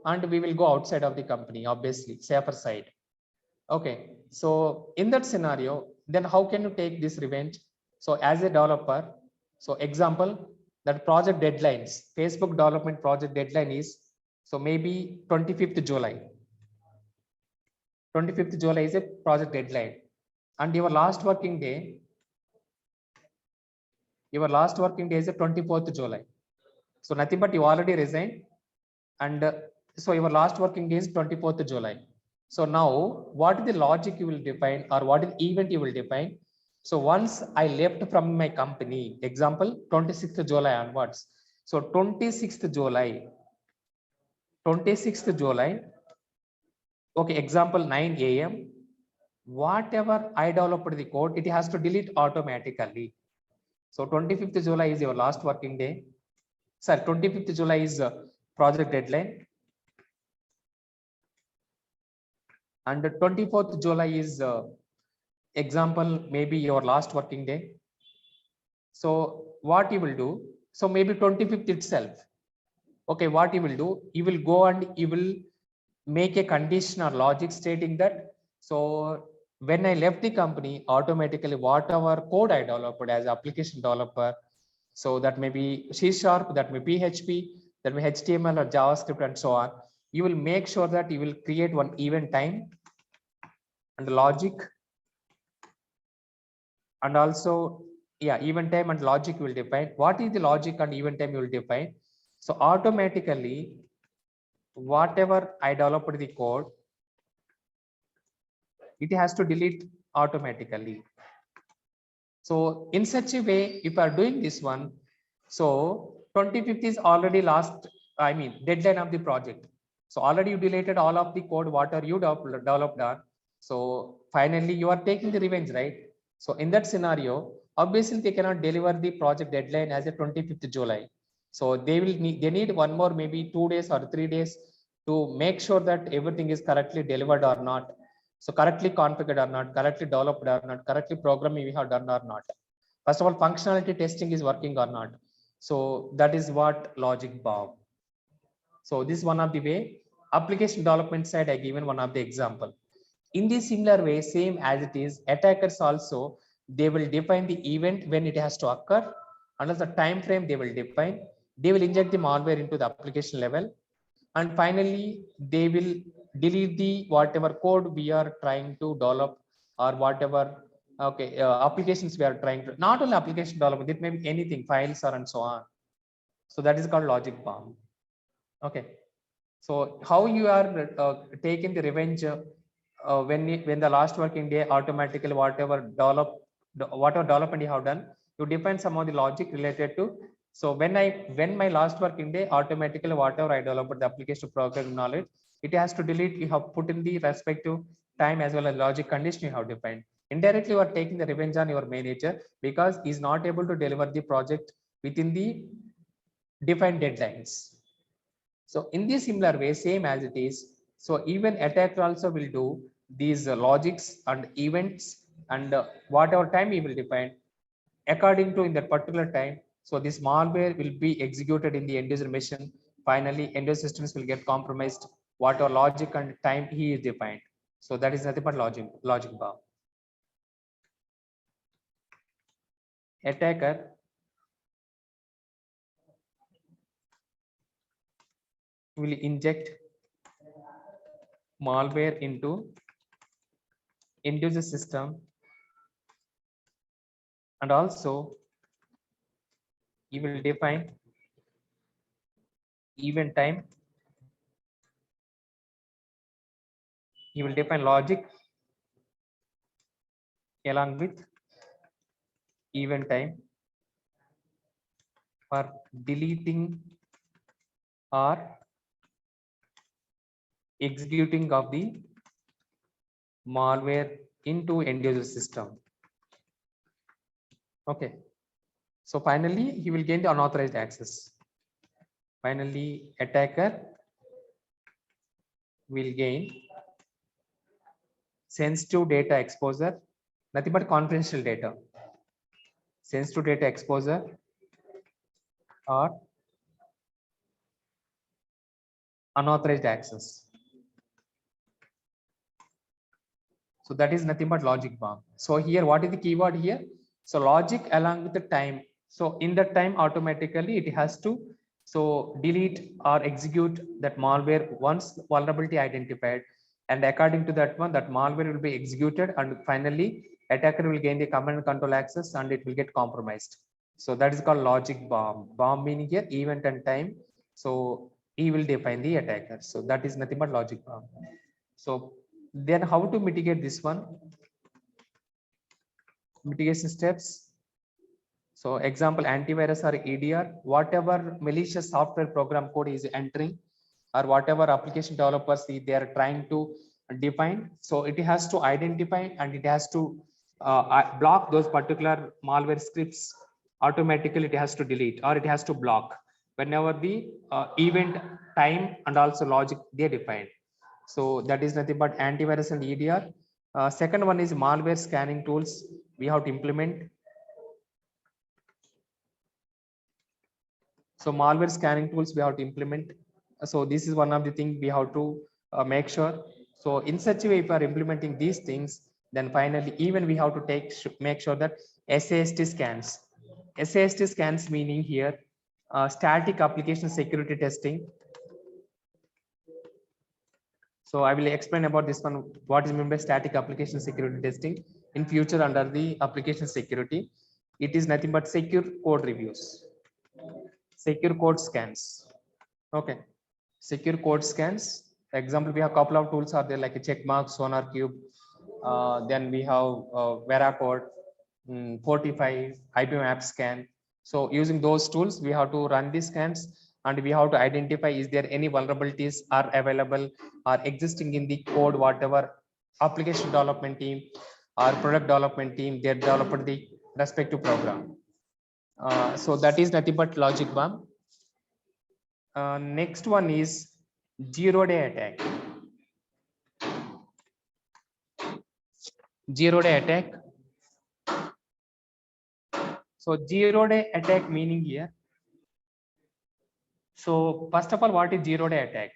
S1: and we will go outside of the company, obviously safer side. Okay, so in that scenario, then how can you take this revenge? So as a developer, so example, that project deadlines, Facebook development project deadline is, so maybe 25th July. 25th July is a project deadline, and your last working day is the 24th July. So nothing but you already resigned, and so your last working day is 24th July. So now what is the logic you will define, or what is the event you will define? So once I left from my company, example 26th July onwards. So 26th July, okay, example 9 a.m. Whatever I developed the code, it has to delete automatically. So 25th July is your last working day. Sir, 25th July is project deadline. And the 24th July is example, maybe your last working day. So what you will do? So maybe 25th itself. Okay, what you will do? You will go and you will make a condition or logic stating that, so when I left the company, automatically whatever code I developed as application developer, so that may be C#, that may be PHP, that may be HTML or JavaScript and so on, you will make sure that you will create one event time and logic, and also event time and logic will define. What is the logic and event time you will define? So automatically whatever I developed the code, it has to delete automatically. So in such a way, if you are doing this one, so 25th is already last, deadline of the project. So already you deleted all of the code, whatever you developed on. So finally you are taking the revenge, right? So in that scenario, obviously they cannot deliver the project deadline as a 25th July. So they need one more, maybe 2 days or 3 days to make sure that everything is correctly delivered or not. So correctly configured or not, correctly developed or not, correctly programming we have done or not. First of all, functionality testing is working or not. So that is what logic bomb. So this is one of the way. Application development side, I given one of the example. In the similar way, same as it is, attackers also, they will define the event when it has to occur, and the time frame they will define. They will inject the malware into the application level, and finally they will delete the whatever code we are trying to develop, or whatever applications we are trying to, not only application development, it may be anything, files or and so on. So that is called logic bomb. Okay, so how you are taking the revenge when the last working day automatically whatever development you have done, you define some of the logic related to. So when my last working day automatically whatever I developed the application program knowledge, it has to delete. You have put in the respective time as well as logic condition you have defined. Indirectly, you are taking the revenge on your manager because he is not able to deliver the project within the defined deadlines. So in this similar way, same as it is. So even attacker also will do these logics and events, and whatever time he will define according to in that particular time. So this malware will be executed in the end user machine. Finally, end user systems will get compromised. Whatever logic and time he is defined. So that is nothing but logic bomb. Attacker will inject malware into end user system, and also you will define event time. You will define logic along with event time for deleting or executing of the malware into end user system. Okay, so finally he will gain the unauthorized access. Finally, attacker will gain sensitive data exposure, nothing but confidential data, sensitive data exposure or unauthorized access. So that is nothing but logic bomb. So here, what is the keyword here? So logic along with the time. So in that time, automatically it has to delete or execute that malware once vulnerability identified, and according to that one, that malware will be executed, and finally attacker will gain the command and control access and it will get compromised. So that is called logic bomb. Bomb meaning here event and time. So he will define the attacker. So that is nothing but logic bomb. So then how to mitigate this one? Mitigation steps. So example, antivirus or EDR, whatever malicious software program code is entering, or whatever application developers they are trying to define. So it has to identify and it has to block those particular malware scripts. Automatically it has to delete or it has to block whenever the event, time and also logic they define. So that is nothing but antivirus and EDR. Second one is malware scanning tools we have to implement. So malware scanning tools we have to implement. So this is one of the things we have to make sure. So in such a way, if we are implementing these things, then finally even we have to make sure that SAST scans. SAST scans meaning here static application security testing. So I will explain about this one, what is meant by static application security testing in future under the application security. It is nothing but secure code reviews, secure code scans. Okay, secure code scans. Example, we have a couple of tools are there like a checkmark, sonar cube. Then we have Veracode, 45, IBM app scan. So using those tools, we have to run these scans and we have to identify is there any vulnerabilities are available or existing in the code, whatever application development team or product development team they developed the respective program. So that is nothing but logic bomb. Next one is zero-day attack. Zero-day attack. So zero-day attack meaning here. So first of all, what is zero-day attack?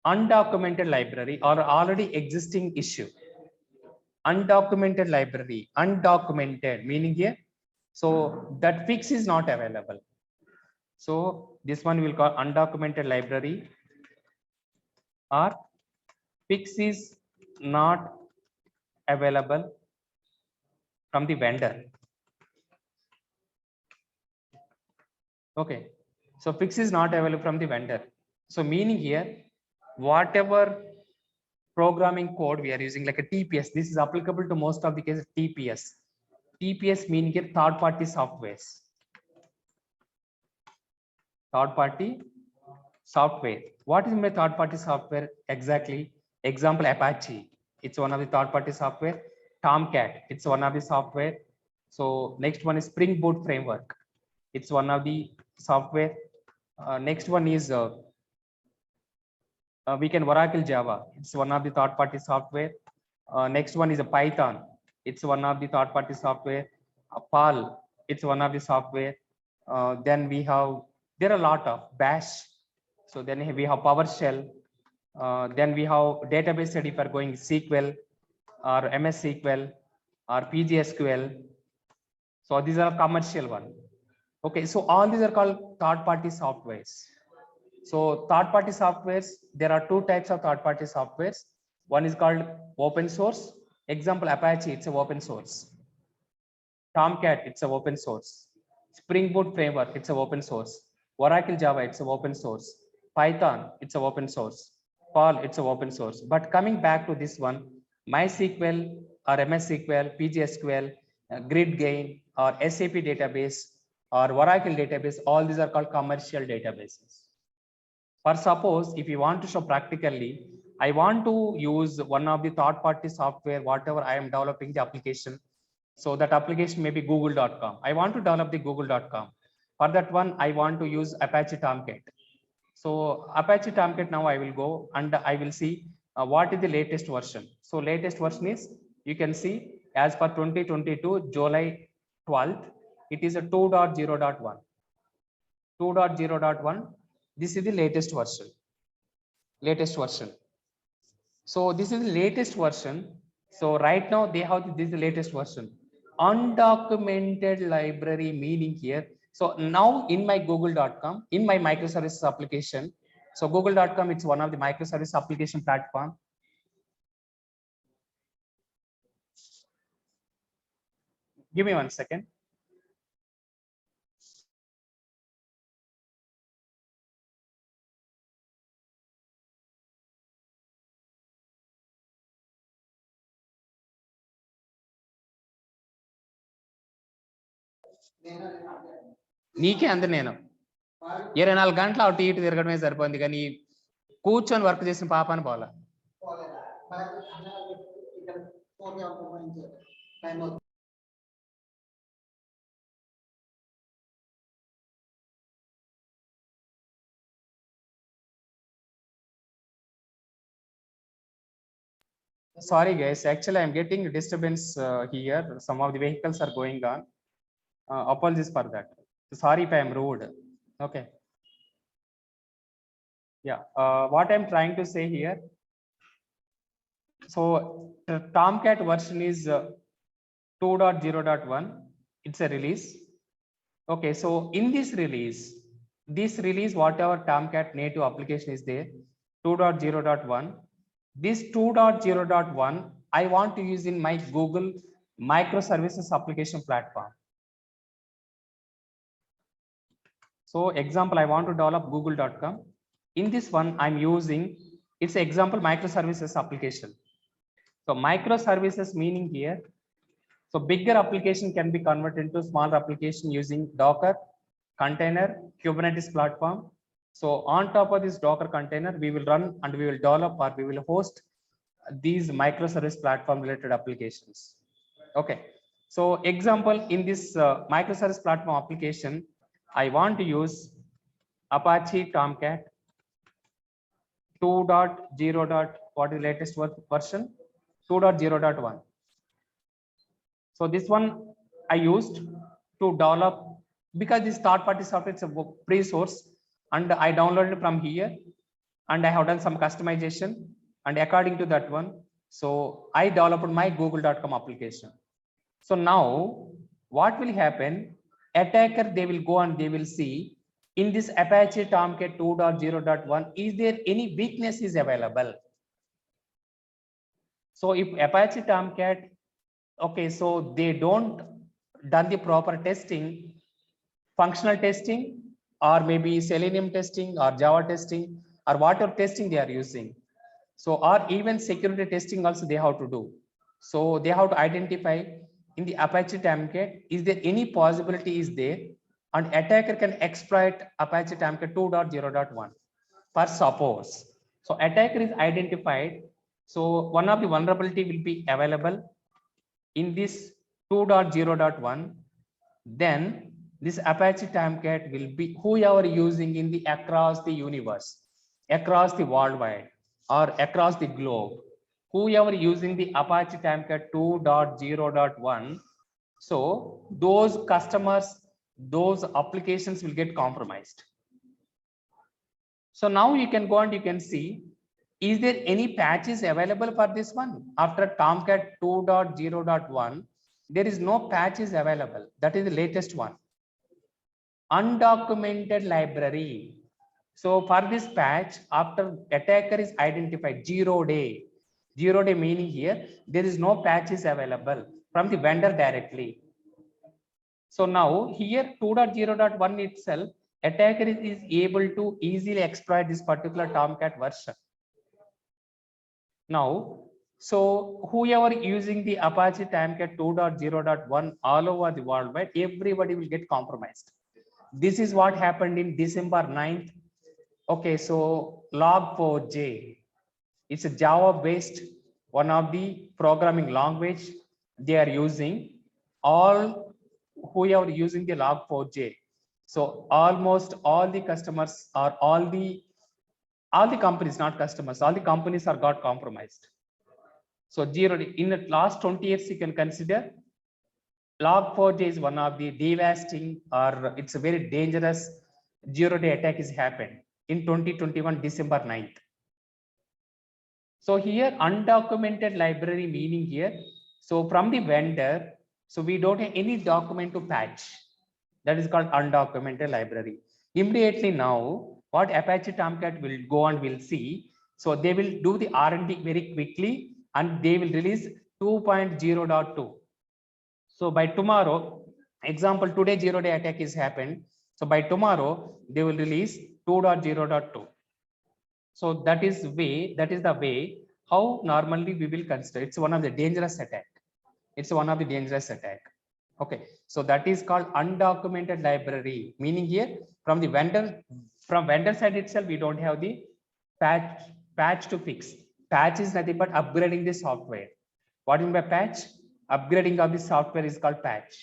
S1: Undocumented library or already existing issue. Undocumented library, undocumented meaning here. So that fix is not available. So this one will call undocumented library, or fix is not available from the vendor. Okay, so fix is not available from the vendor. So meaning here, whatever programming code we are using, like a TPS, this is applicable to most of the cases. TPS. TPS meaning here third party softwares. Third party software. What is my third party software exactly? Example, Apache. It's one of the third party software. Tomcat. It's one of the software. So next one is Spring Boot framework. It's one of the software. Next one is we can Oracle Java. It's one of the third party software. Next one is a Python. It's one of the third party software. Pal. It's one of the software. Then we have, there are a lot of Bash. So then we have PowerShell. Then we have database study for going SQL or MS SQL or PGSQL. So these are commercial one. Okay, so all these are called third party softwares. So third party softwares, there are two types of third party softwares. One is called open source. Example, Apache, it's a open source. Tomcat, it's a open source. Spring Boot framework, it's a open source. Oracle Java, it's a open source. Python, it's a open source. Perl, it's a open source. But coming back to this one, MySQL or MS SQL, PGSQL, GridGain or SAP database or Oracle database, all these are called commercial databases. For suppose if you want to show practically, I want to use one of the third party software, whatever I am developing the application. So that application may be google.com. I want to develop the google.com. For that one, I want to use Apache Tomcat. So Apache Tomcat, now I will go and I will see what is the latest version. So latest version is, you can see as per 2022 July 12th, it is a 2.0.1. 2.0.1. This is the latest version. Latest version. So this is the latest version. So right now they have this is the latest version. Undocumented library meaning here. So now in my google.com, in my microservices application. So google.com, it's one of the microservice application platform. Give me 1 second. నీకే అంద నేను 24 గంటలు అటు ఇటు తిరగడమే సరిపోయింది, కానీ కూర్చొని work చేసిన పాపాన్ని పోలా. Sorry guys, actually I'm getting disturbance here. Some of the vehicles are going on. Apologies for that. Sorry if I am rude. Okay. Yeah. What I'm trying to say here. So the Tomcat version is 2.0.1. It's a release. Okay. So in this release, whatever Tomcat native application is there, 2.0.1. This 2.0.1 I want to use in my Google microservices application platform. So example, I want to develop google.com. In this one, I'm using, it's example microservices application. So microservices meaning here, so bigger application can be converted into smaller application using Docker, container, Kubernetes platform. So on top of this Docker container, we will run and we will develop or we will host these microservice platform related applications. Okay. So example, in this microservice platform application, I want to use Apache Tomcat 2.0. What is the latest version? 2.0.1. So this one I used to develop, because this third party software is a free source and I downloaded from here and I have done some customization, and according to that one, so I developed my google.com application. So now what will happen? Attacker, they will go and they will see in this Apache Tomcat 2.0.1, is there any weakness is available? So if Apache Tomcat, okay, so they don't done the proper testing, functional testing, or maybe Selenium testing or Java testing, or whatever testing they are using. So, or even security testing also they have to do. So they have to identify in the Apache Tomcat, is there any possibility is there, and attacker can exploit Apache Tomcat 2.0.1 for suppose. So attacker is identified. So one of the vulnerability will be available in this 2.0.1. Then this Apache Tomcat will be whoever using in the across the universe, across the worldwide, or across the globe, whoever using the Apache Tomcat 2.0.1. So those customers, those applications will get compromised. So now you can go and you can see, is there any patches available for this one? After Tomcat 2.0.1, there is no patches available. That is the latest one. Undocumented library. So for this patch, after attacker is identified 0-day, 0-day meaning here, there is no patches available from the vendor directly. So now here 2.0.1 itself, attacker is able to easily exploit this particular Tomcat version. Now, so whoever using the Apache Tomcat 2.0.1 all over the world, right, everybody will get compromised. This is what happened in December 9th. Okay, so log4j, it's a Java based one of the programming language they are using. All whoever using the log4j, so almost all the customers or all the companies, not customers, all the companies are got compromised. So zero in the last 20 years, you can consider log4j is one of the devastating, or it's a very dangerous 0-day attack is happened in 2021 December 9th. So here undocumented library meaning here, so from the vendor, so we don't have any document to patch. That is called undocumented library. Immediately now, what Apache Tomcat will go and will see, so they will do the R&D very quickly and they will release 2.0.2. So by tomorrow, example today 0-day attack is happened. So by tomorrow, they will release 2.0.2. So that is the way how normally we will consider. It's one of the dangerous attack. It's one of the dangerous attack. Okay, so that is called undocumented library, meaning here from the vendor, from vendor side itself, we don't have the patch to fix. Patch is nothing but upgrading the software. What do you mean by patch? Upgrading of the software is called patch.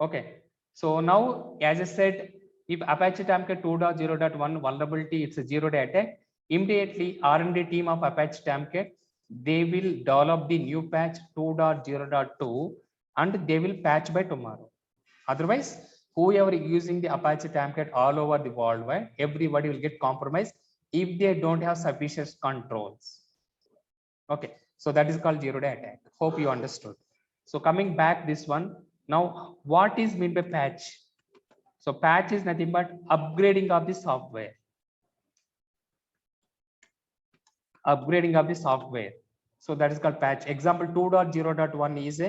S1: Okay, so now as I said, if Apache Tomcat 2.0.1 vulnerability, it's a 0-day attack, immediately R&D team of Apache Tomcat, they will develop the new patch 2.0.2 and they will patch by tomorrow. Otherwise, whoever is using the Apache Tomcat all over the worldwide, everybody will get compromised if they don't have sufficient controls. Okay, so that is called 0-day attack. Hope you understood. So coming back this one, now what is meant by patch? So patch is nothing but upgrading of the software. Upgrading of the software. So that is called patch. Example 2.0.1 is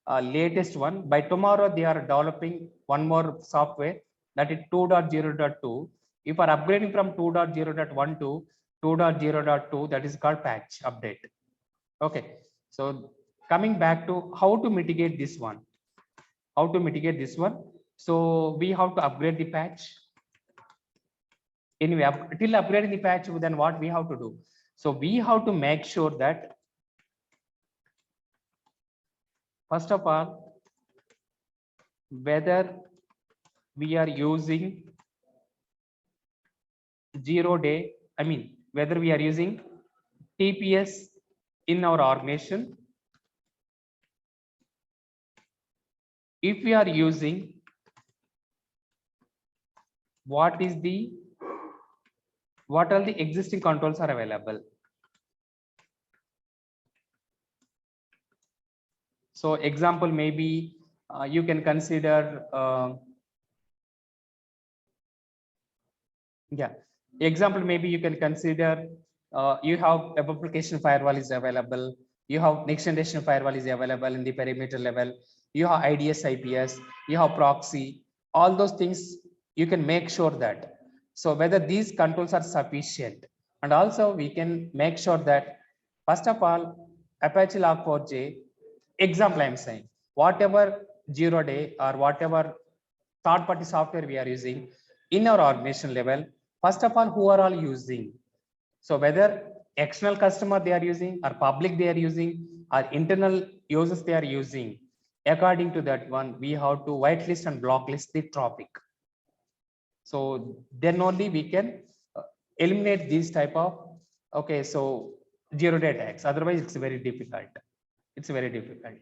S1: a latest one. By tomorrow, they are developing one more software, that is 2.0.2. If are upgrading from 2.0.1 to 2.0.2, that is called patch update. Okay, so coming back to how to mitigate this one. How to mitigate this one? So we have to upgrade the patch. Anyway, till upgrading the patch, then what we have to do? So we have to make sure that first of all, whether we are using 0-day, whether we are using TPS in our organization. If we are using, what are the existing controls are available. So example, maybe you can consider Yeah. Example, maybe you can consider you have web application firewall is available. You have next generation firewall is available in the perimeter level. You have IDS, IPS, you have proxy, all those things you can make sure that. So whether these controls are sufficient, and also we can make sure that first of all, Apache Log4j, example I'm saying, whatever 0-day or whatever third party software we are using in our organization level, first of all, who are all using? So whether external customer they are using or public they are using or internal users they are using, according to that one, we have to whitelist and blacklist the topic. So then only we can eliminate these type of, okay, so 0-day attacks. Otherwise, it's very difficult. It's very difficult.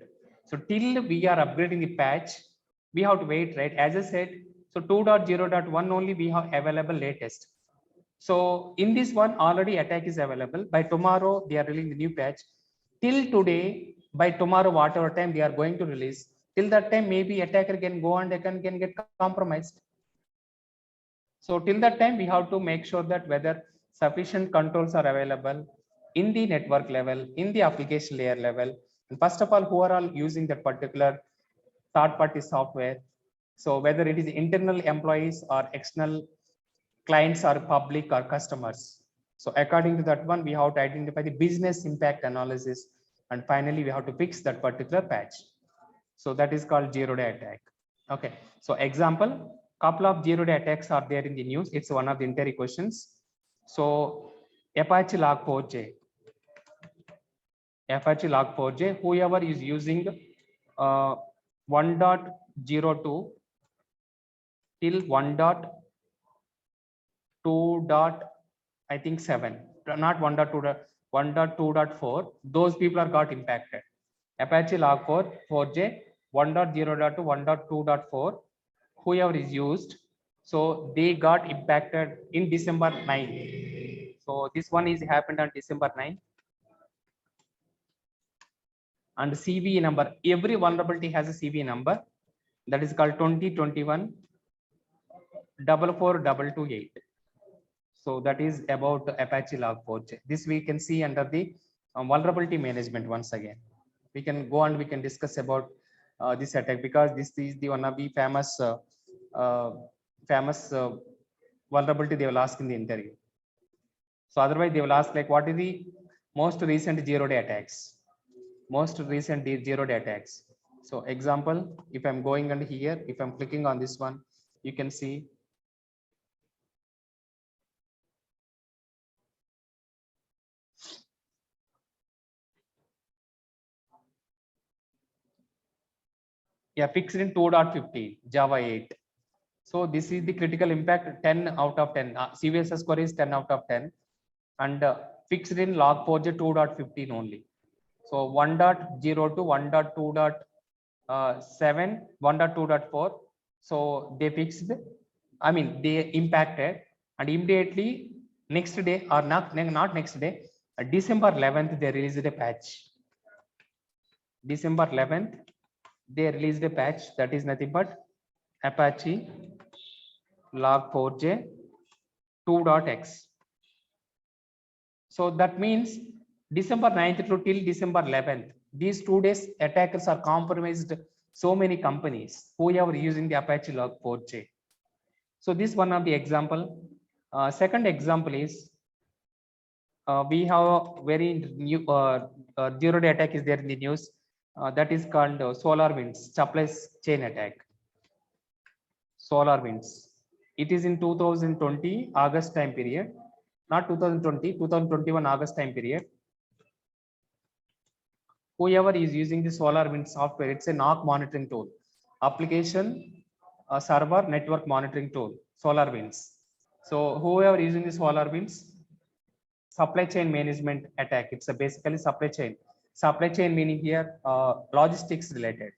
S1: So till we are upgrading the patch, we have to wait, right? As I said, so 2.0.1 only we have available latest. So in this one already attack is available. By tomorrow they are releasing the new patch. Till today, by tomorrow, whatever time they are going to release, till that time maybe attacker can go and they can get compromised. So till that time, we have to make sure that whether sufficient controls are available in the network level, in the application layer level, and first of all, who are all using that particular third-party software. So whether it is internal employees or external clients or public or customers. So according to that one, we have to identify the business impact analysis, and finally we have to fix that particular patch. So that is called 0-day attack. Okay. So example, couple of 0-day attacks are there in the news. It's one of the interview questions. So Apache Log4j, whoever is using 1.02 till 1.2. I think 7, not 1.2, 1.2.4. Those people are got impacted. Apache Log4j 1.0 to 1.2.4, whoever is used, so they got impacted in December 9. So this one is happened on December 9. And CVE number, every vulnerability has a CVE number, that is called 2021 44228. So that is about Apache Log4j. This we can see under the vulnerability management. Once again, we can go and we can discuss about this attack, because this is the one of the famous vulnerability they will ask in the interview. So otherwise they will ask like, what is the most recent 0-day attacks? Most recent 0-day attacks. So example, if I'm going under here, if I'm clicking on this one, you can see fixed in 2.15 Java 8. So this is the critical impact, 10 out of 10. CVSS score is 10 out of 10, and fixed in Log4j 2.15 only. So 1.0 to 1.2.7, 1.2.4. So they fixed, I mean, they impacted, and immediately next day, or not next day, December 11th, they released a patch. December 11th, they released a patch that is nothing but Apache Log4j 2.x. So that means December 9th to till December 11th, these 2 days attackers are compromised so many companies who are using the Apache Log4j. So this one of the example. Second example is we have very new 0-day attack is there in the news. That is called SolarWinds supply chain attack. SolarWinds. It is in 2020 August time period, not 2020, 2021 August time period. Whoever is using the SolarWinds software, it's a NOC monitoring tool, application server network monitoring tool, SolarWinds. So whoever is using the SolarWinds, supply chain management attack, it's a basically supply chain. Supply chain meaning here logistics related.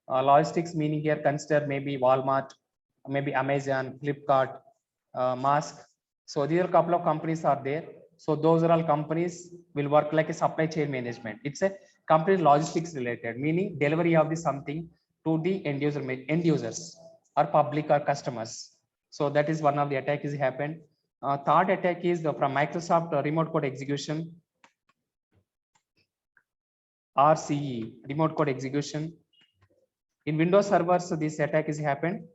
S1: Logistics meaning here consider maybe Walmart, maybe Amazon, Flipkart, Mask. So these are a couple of companies are there. So those are all companies will work like a supply chain management. It's a complete logistics related, meaning delivery of the something to the end users or public or customers. So that is one of the attack is happened. Third attack is from Microsoft remote code execution, RCE, remote code execution. In Windows servers, this attack is happened.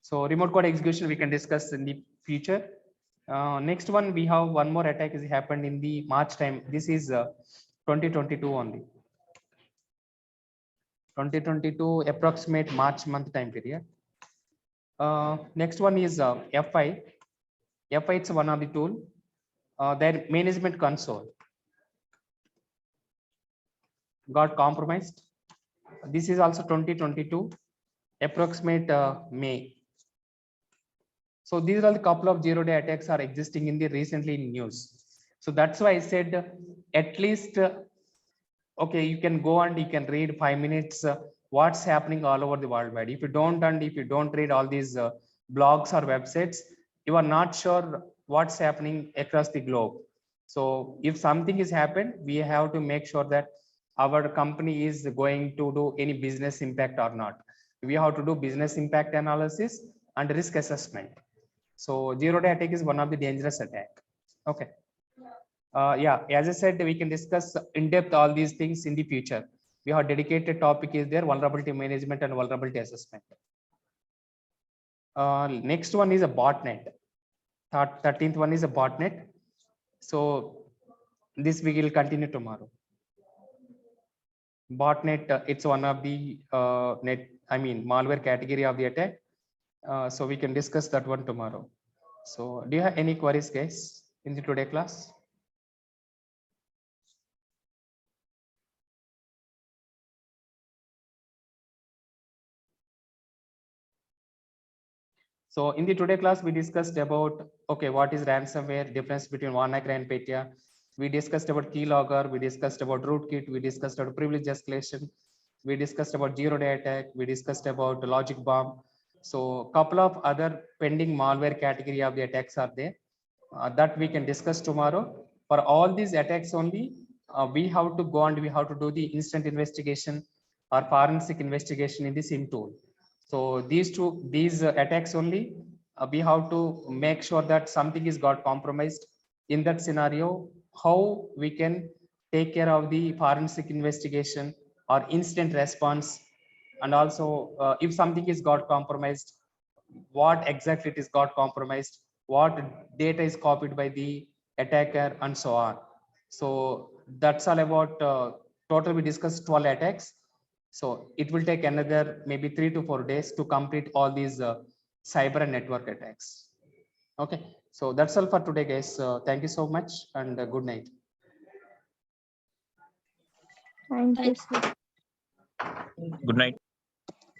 S1: So remote code execution we can discuss in the future. Next one, we have one more attack is happened in the March time. This is 2022 only. 2022 approximate March month time period. Next one is FI. FI is one of the tool. Their management console got compromised. This is also 2022 approximate May. So these are the couple of zero-day attacks are existing in the recently in news. So that's why I said at least okay, you can go and you can read 5 minutes what's happening all over the worldwide. If you don't and if you don't read all these blogs or websites, you are not sure what's happening across the globe. So if something is happened, we have to make sure that our company is going to do any business impact or not. We have to do business impact analysis and risk assessment. So zero-day attack is one of the dangerous attack. Okay. Yeah, as I said, we can discuss in depth all these things in the future. We have dedicated topic is there, vulnerability management and vulnerability assessment. Next one is a botnet. 13th one is a botnet. So this we will continue tomorrow. Botnet, it's one of the malware category of the attack. So we can discuss that one tomorrow. So do you have any queries, guys, in the today class? So in the today class, we discussed about, okay, what is ransomware, difference between WannaCry and Petya. We discussed about keylogger, we discussed about rootkit, we discussed about privilege escalation, we discussed about zero-day attack, we discussed about logic bomb. So a couple of other pending malware category of the attacks are there that we can discuss tomorrow. For all these attacks only, we have to go and we have to do the instant investigation or forensic investigation in the SIM tool. So these attacks only, we have to make sure that something is got compromised. In that scenario, how we can take care of the forensic investigation or instant response, and also if something is got compromised, what exactly it is got compromised, what data is copied by the attacker, and so on. So that's all about total. We discussed 12 attacks. So it will take another maybe 3 to 4 days to complete all these cyber and network attacks. Okay, so that's all for today, guys. Thank you so much and good night.
S2: Thank you, sir.
S3: Good night.